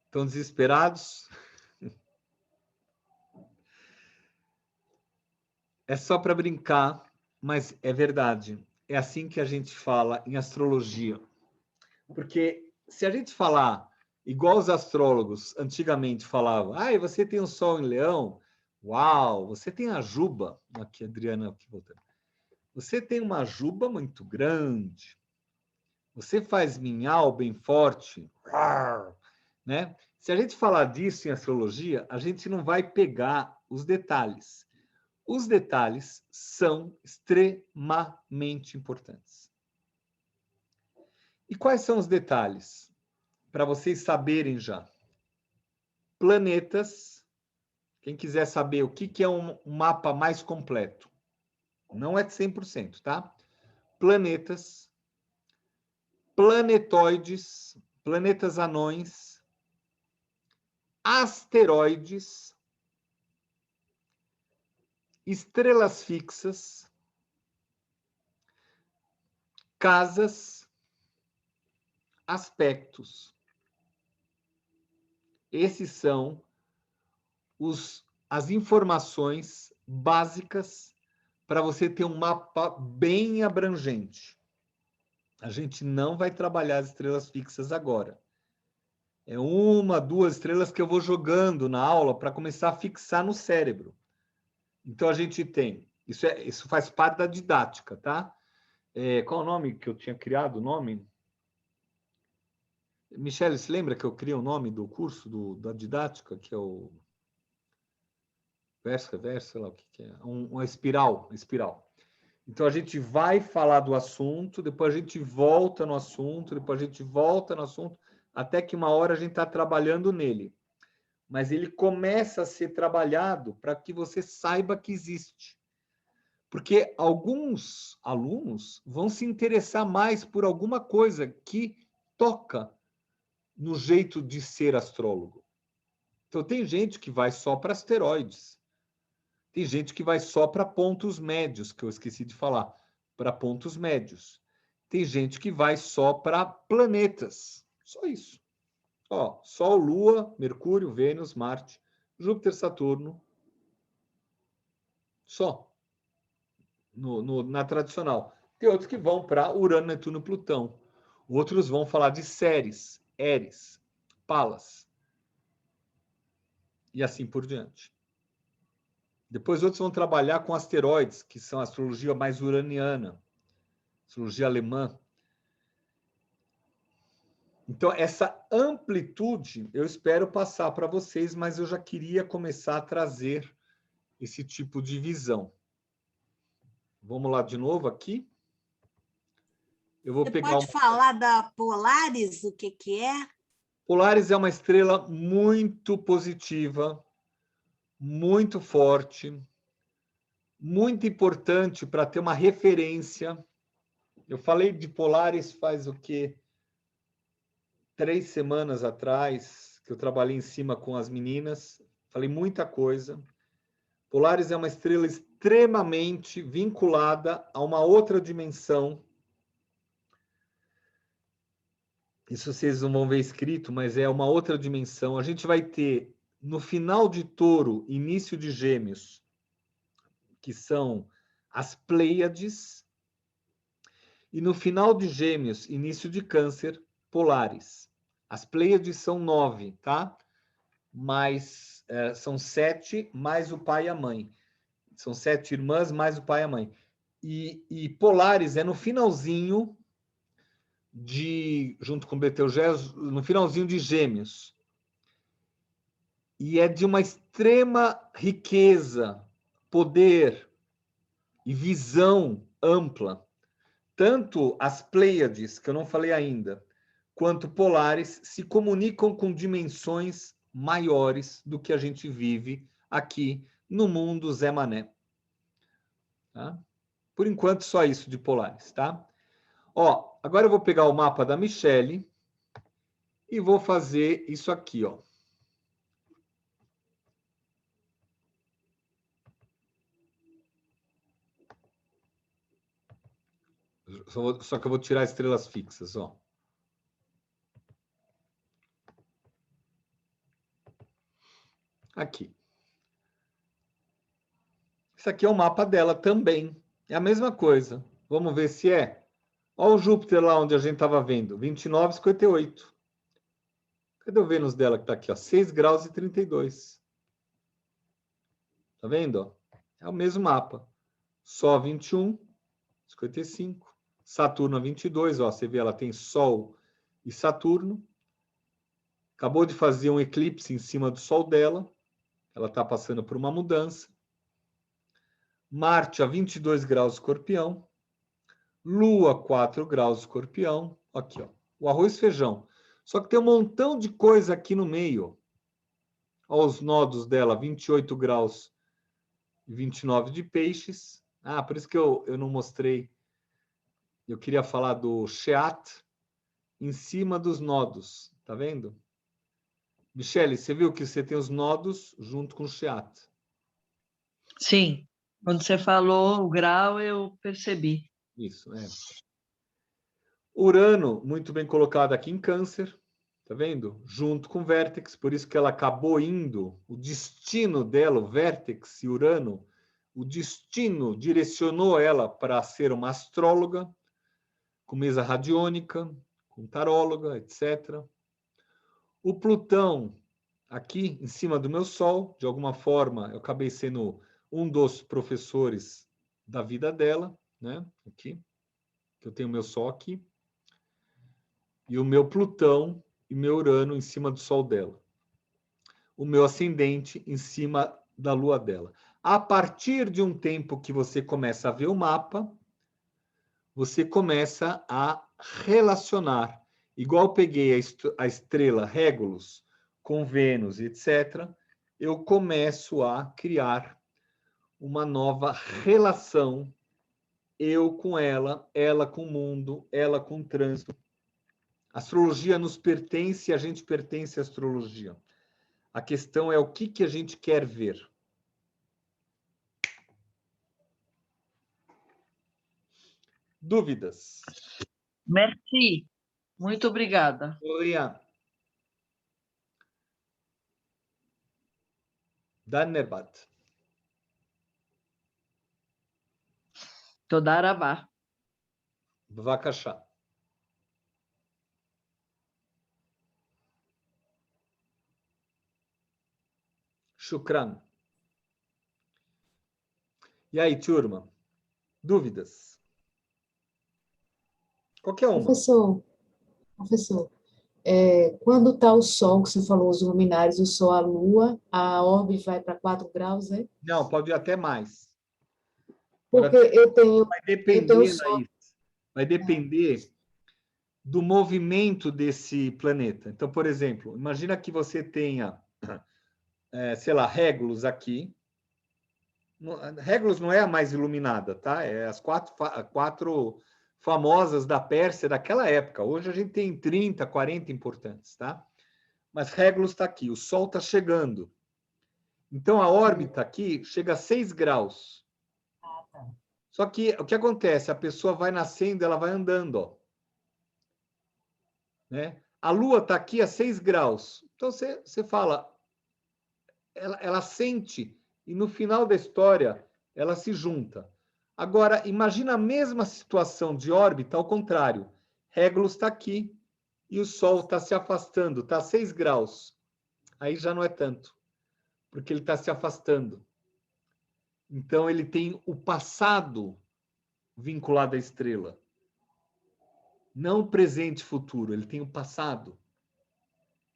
Estão desesperados? É só para brincar, mas é verdade. É assim que a gente fala em astrologia. Porque se a gente falar igual os astrólogos antigamente falavam, você tem o Sol em Leão, uau, você tem a juba, aqui Adriana, aqui voltando. Você tem uma juba muito grande, você faz minhal bem forte, né? Se a gente falar disso em astrologia, a gente não vai pegar os detalhes. Os detalhes são extremamente importantes. E quais são os detalhes? Para vocês saberem já. Planetas. Quem quiser saber o que é um mapa mais completo. Não é de 100%, tá? Planetas, planetoides, planetas anões, asteroides, estrelas fixas, casas, aspectos. Esses são as informações básicas para você ter um mapa bem abrangente. A gente não vai trabalhar as estrelas fixas agora. É 1, 2 estrelas que eu vou jogando na aula para começar a fixar no cérebro. Então, a gente tem... Isso faz parte da didática, tá? Qual o nome que eu tinha criado? O nome? Michele, você lembra que eu criei o nome do curso da didática, que é o... Verso, sei lá o que é. Uma espiral. Então, a gente vai falar do assunto, depois a gente volta no assunto, depois a gente volta no assunto, até que uma hora a gente está trabalhando nele. Mas ele começa a ser trabalhado para que você saiba que existe. Porque alguns alunos vão se interessar mais por alguma coisa que toca no jeito de ser astrólogo. Então, tem gente que vai só para asteroides. Tem gente que vai só para pontos médios, que eu esqueci de falar, para pontos médios. Tem gente que vai só para planetas. Só isso. Sol, Lua, Mercúrio, Vênus, Marte, Júpiter, Saturno. Só. Na tradicional. Tem outros que vão para Urano, Netuno, Plutão. Outros vão falar de Ceres, Eris, Palas. E assim por diante. Depois outros vão trabalhar com asteroides, que são a astrologia mais uraniana, astrologia alemã. Então, essa amplitude eu espero passar para vocês, mas eu já queria começar a trazer esse tipo de visão. Vamos lá de novo aqui. Eu vou pegar pode falar da Polaris, o que é? Polaris é uma estrela muito positiva, muito forte, muito importante para ter uma referência. Eu falei de Polaris faz o quê? 3 semanas atrás, que eu trabalhei em cima com as meninas. Falei muita coisa. Polaris é uma estrela extremamente vinculada a uma outra dimensão. Isso vocês não vão ver escrito, mas é uma outra dimensão. A gente vai ter, no final de Touro, início de Gêmeos, que são as Pleiades, e no final de Gêmeos, início de Câncer, Polaris. As Pleiades são 9, tá? Mas são 7 mais o pai e a mãe. São 7 irmãs mais o pai e a mãe. E Polaris é no finalzinho junto com Betelgeuse, no finalzinho de Gêmeos. E é de uma extrema riqueza, poder e visão ampla. Tanto as Pleiades, que eu não falei ainda, quanto Polaris se comunicam com dimensões maiores do que a gente vive aqui no mundo Zé Mané. Tá? Por enquanto, só isso de polares, tá? Ó, agora eu vou pegar o mapa da Michele e vou fazer isso aqui, ó. Só que eu vou tirar estrelas fixas, ó. Aqui. Isso aqui é o mapa dela também. É a mesma coisa. Vamos ver se é. Olha o Júpiter lá onde a gente estava vendo. 29,58. Cadê o Vênus dela que está aqui? Ó? 6 graus e 32. Tá vendo? Ó? É o mesmo mapa. Sol 21, 55. Saturno a 22. Ó, você vê, ela tem Sol e Saturno. Acabou de fazer um eclipse em cima do Sol dela. Ela está passando por uma mudança. Marte a 22 graus Escorpião. Lua 4 graus Escorpião. Aqui, ó. O arroz e feijão. Só que tem um montão de coisa aqui no meio. Olha os nodos dela, 28 graus e 29 de peixes. Ah, por isso que eu não mostrei. Eu queria falar do Sheat em cima dos nodos. Tá vendo? Michele, você viu que você tem os nodos junto com o Sheat? Sim, quando você falou o grau, eu percebi. Isso, é. Urano, muito bem colocado aqui em Câncer, tá vendo? Junto com Vértex, por isso que ela acabou indo, o destino dela, o Vértex e Urano, o destino direcionou ela para ser uma astróloga, com mesa radiônica, com taróloga, etc. O Plutão, aqui em cima do meu Sol, de alguma forma, eu acabei sendo um dos professores da vida dela, né? Aqui, que eu tenho meu Sol aqui. E o meu Plutão e meu Urano em cima do Sol dela. O meu ascendente em cima da Lua dela. A partir de um tempo que você começa a ver o mapa, você começa a relacionar. Igual eu peguei a estrela Régulus com Vênus, etc., eu começo a criar uma nova relação, eu com ela com o mundo, ela com o trânsito. A astrologia nos pertence, a gente pertence à astrologia. A questão é o que a gente quer ver. Dúvidas? Merci. Muito obrigada. Obrigado. Danerbat. Toda Arabá. Bvakasha. Shukran. E aí, turma? Dúvidas? Qualquer uma. Professor, quando está o Sol, que você falou, os luminares, o Sol, a Lua, a orbe vai para 4 graus, é? Não, pode ir até mais. Porque eu tenho Vai depender, o Sol. Laís, vai depender do movimento desse planeta. Então, por exemplo, imagina que você tenha, sei lá, Régulus aqui. Régulus não é a mais iluminada, tá? É as quatro famosas da Pérsia daquela época. Hoje a gente tem 30, 40 importantes, tá? Mas Régulus está aqui, o Sol está chegando. Então, a órbita aqui chega a 6 graus. Só que o que acontece? A pessoa vai nascendo, ela vai andando, ó. Né? A Lua está aqui a 6 graus. Então, você fala, ela sente, e no final da história, ela se junta. Agora, imagina a mesma situação de órbita ao contrário. Régulus está aqui e o Sol está se afastando, está a 6 graus. Aí já não é tanto, porque ele está se afastando. Então, ele tem o passado vinculado à estrela. Não o presente e futuro, ele tem o passado.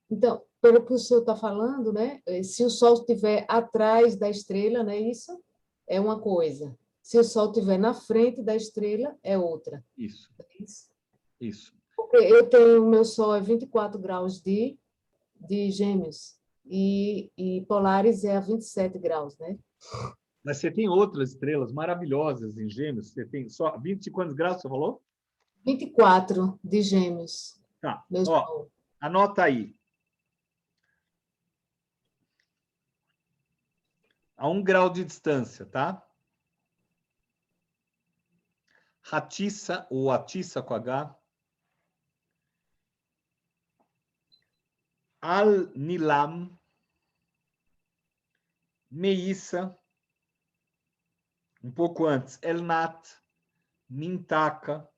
Então, pelo que o senhor está falando, né? Se o Sol estiver atrás da estrela, né? Isso é uma coisa. Se o Sol estiver na frente da estrela, é outra. Isso. Isso. Porque eu tenho, meu Sol é 24 graus de Gêmeos e Polaris é a 27 graus, né? Mas você tem outras estrelas maravilhosas em Gêmeos. Você tem só 20 e quantos graus, você falou? 24 de Gêmeos. Tá. Meu Ó, sol. anota aí. A 1 grau de distância, tá? Ratissa, ou Atissa com H. Al-Nilam. Meissa. Um pouco antes, Elnat. Mintaka.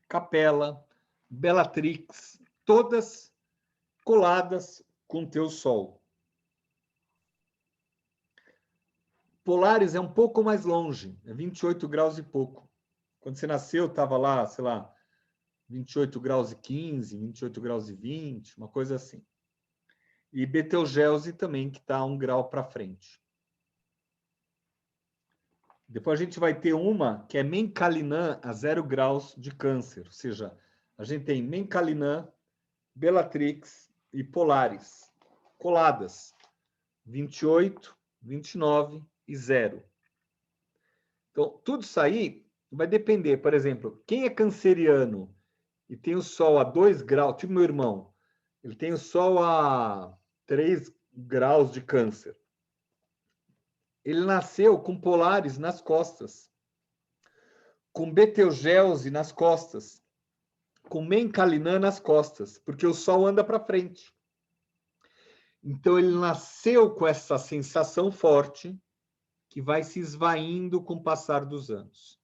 Capela. Bellatrix. Todas coladas com teu Sol. Polaris é um pouco mais longe, é 28 graus e pouco. Quando você nasceu, estava lá, sei lá, 28 graus e 15, 28 graus e 20, uma coisa assim. E Betelgeuse também, que está 1 grau para frente. Depois a gente vai ter uma que é Menkalinã a 0 graus de Câncer. Ou seja, a gente tem Menkalinã, Bellatrix e Polaris coladas. 28, 29 e 0. Então, tudo isso aí vai depender. Por exemplo, quem é canceriano e tem o Sol a 2 graus, tipo meu irmão, ele tem o Sol a 3 graus de Câncer. Ele nasceu com Polaris nas costas, com Betelgeuse nas costas, com Menkalinã nas costas, porque o Sol anda para frente. Então, ele nasceu com essa sensação forte que vai se esvaindo com o passar dos anos.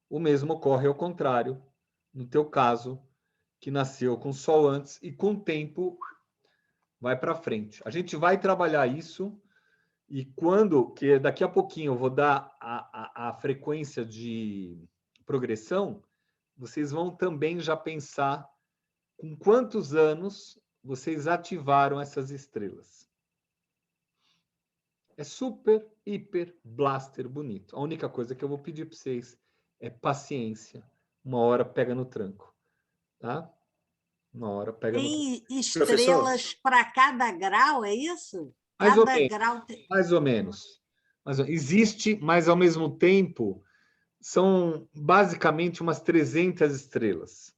O mesmo ocorre ao contrário, no teu caso, que nasceu com o Sol antes e com o tempo vai para frente. A gente vai trabalhar isso e que daqui a pouquinho eu vou dar a frequência de progressão, vocês vão também já pensar com quantos anos vocês ativaram essas estrelas. É super, hiper, blaster bonito. A única coisa que eu vou pedir para vocês é paciência. Uma hora pega no tranco, tá? Uma hora pega no tranco. Tem estrelas para cada grau, é isso? Mais ou Cada menos. grau tem... Mais ou menos. Existe, mas ao mesmo tempo são basicamente umas 300 estrelas.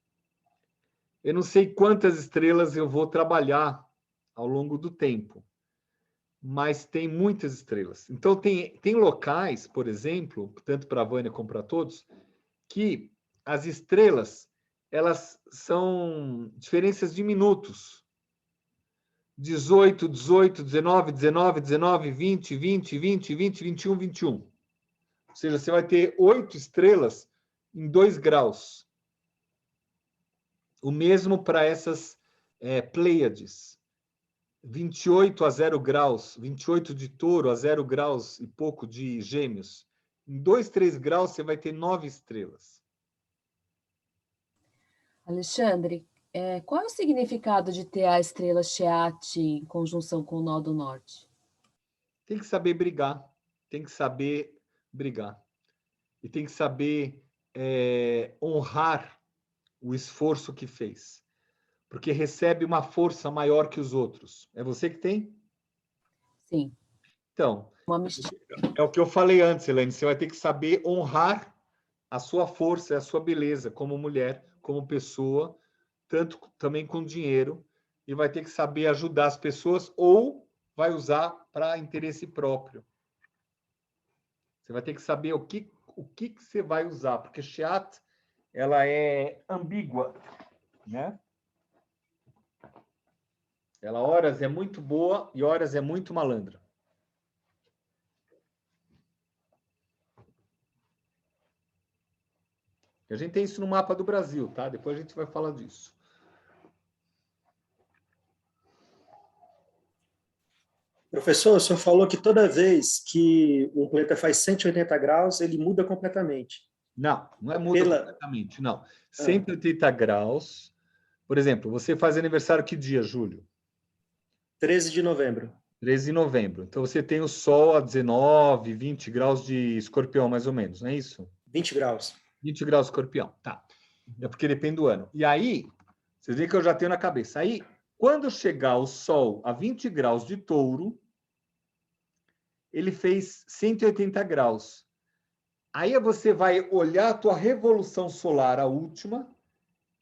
Eu não sei quantas estrelas eu vou trabalhar ao longo do tempo, mas tem muitas estrelas. Então, tem locais, por exemplo, tanto para a Vânia como para todos, que as estrelas elas são diferenças de minutos. 18, 18, 19, 19, 19, 20, 20, 20, 20, 21, 21. Ou seja, você vai ter 8 estrelas em 2 graus. O mesmo para essas Pleiades. 28 a 0 graus, 28 de Touro a 0 graus e pouco de Gêmeos. Em 2, 3 graus, você vai ter 9 estrelas. Alexandre, qual é o significado de ter a estrela Sheat em conjunção com o nó do norte? Tem que saber brigar. Tem que saber brigar. E tem que saber honrar o esforço que fez. Porque recebe uma força maior que os outros. É você que tem? Sim. Então, Uma mistura. é o que eu falei antes, Elaine. Você vai ter que saber honrar a sua força e a sua beleza como mulher, como pessoa, tanto também com dinheiro, e vai ter que saber ajudar as pessoas ou vai usar para interesse próprio. Você vai ter que saber o que você vai usar, porque Sheat, ela é ambígua, né? Ela, horas, é muito boa e horas é muito malandra. A gente tem isso no mapa do Brasil, tá? Depois a gente vai falar disso. Professor, o senhor falou que toda vez que um planeta faz 180 graus, ele muda completamente. Não, não é muda completamente, não. 180 graus. Por exemplo, você faz aniversário que dia, Júlio? 13 de novembro. 13 de novembro. Então, você tem o Sol a 19, 20 graus de Escorpião, mais ou menos, não é isso? 20 graus. 20 graus de Escorpião, tá. É porque depende do ano. E aí, vocês veem que eu já tenho na cabeça. Aí, quando chegar o Sol a 20 graus de Touro, ele fez 180 graus. Aí você vai olhar a tua revolução solar, a última,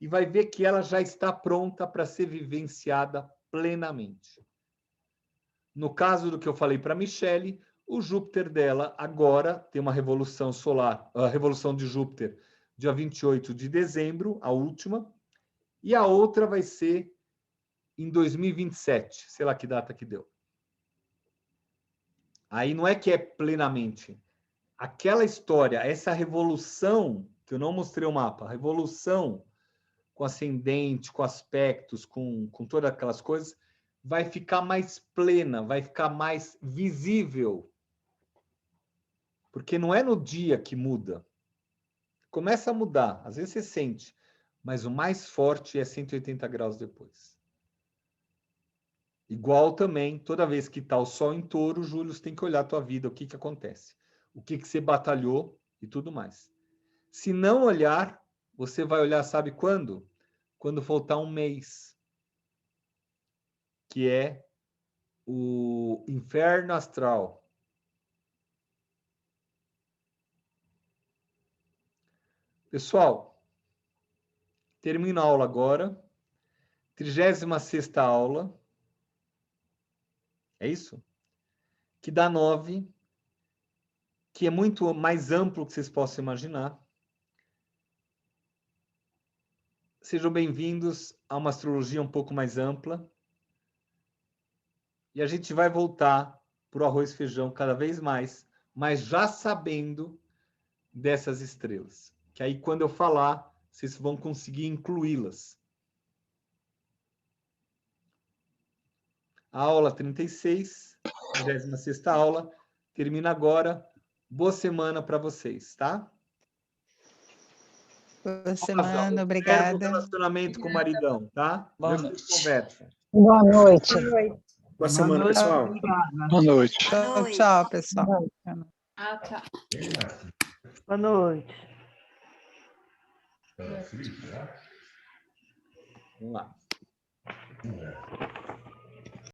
e vai ver que ela já está pronta para ser vivenciada plenamente. No caso do que eu falei para a Michele, o Júpiter dela agora tem uma revolução solar, a revolução de Júpiter, dia 28 de dezembro, a última, e a outra vai ser em 2027, sei lá que data que deu. Aí não é que é plenamente. Aquela história, essa revolução, que eu não mostrei o mapa, a revolução com ascendente, com aspectos, com todas aquelas coisas, vai ficar mais plena, vai ficar mais visível. Porque não é no dia que muda. Começa a mudar, às vezes você sente, mas o mais forte é 180 graus depois. Igual também, toda vez que está o Sol em Touro, Júlio, tem que olhar a tua vida, o que acontece. O que você batalhou e tudo mais. Se não olhar, você vai olhar, sabe quando? Quando faltar um mês. Que é o inferno astral. Pessoal, termino a aula agora. 36ª aula. É isso? Que dá 9, que é muito mais amplo que vocês possam imaginar. Sejam bem-vindos a uma astrologia um pouco mais ampla. E a gente vai voltar para o arroz e feijão cada vez mais, mas já sabendo dessas estrelas. Que aí, quando eu falar, vocês vão conseguir incluí-las. A aula 36, 36ª aula, termina agora. Boa semana para vocês, tá? Boa semana, obrigada. Relacionamento com o maridão, tá? Boa Depois noite. conversa. Boa noite. Boa semana, pessoal. Boa noite. Tchau, tchau, pessoal. Ah, tá. Boa noite. Vamos lá.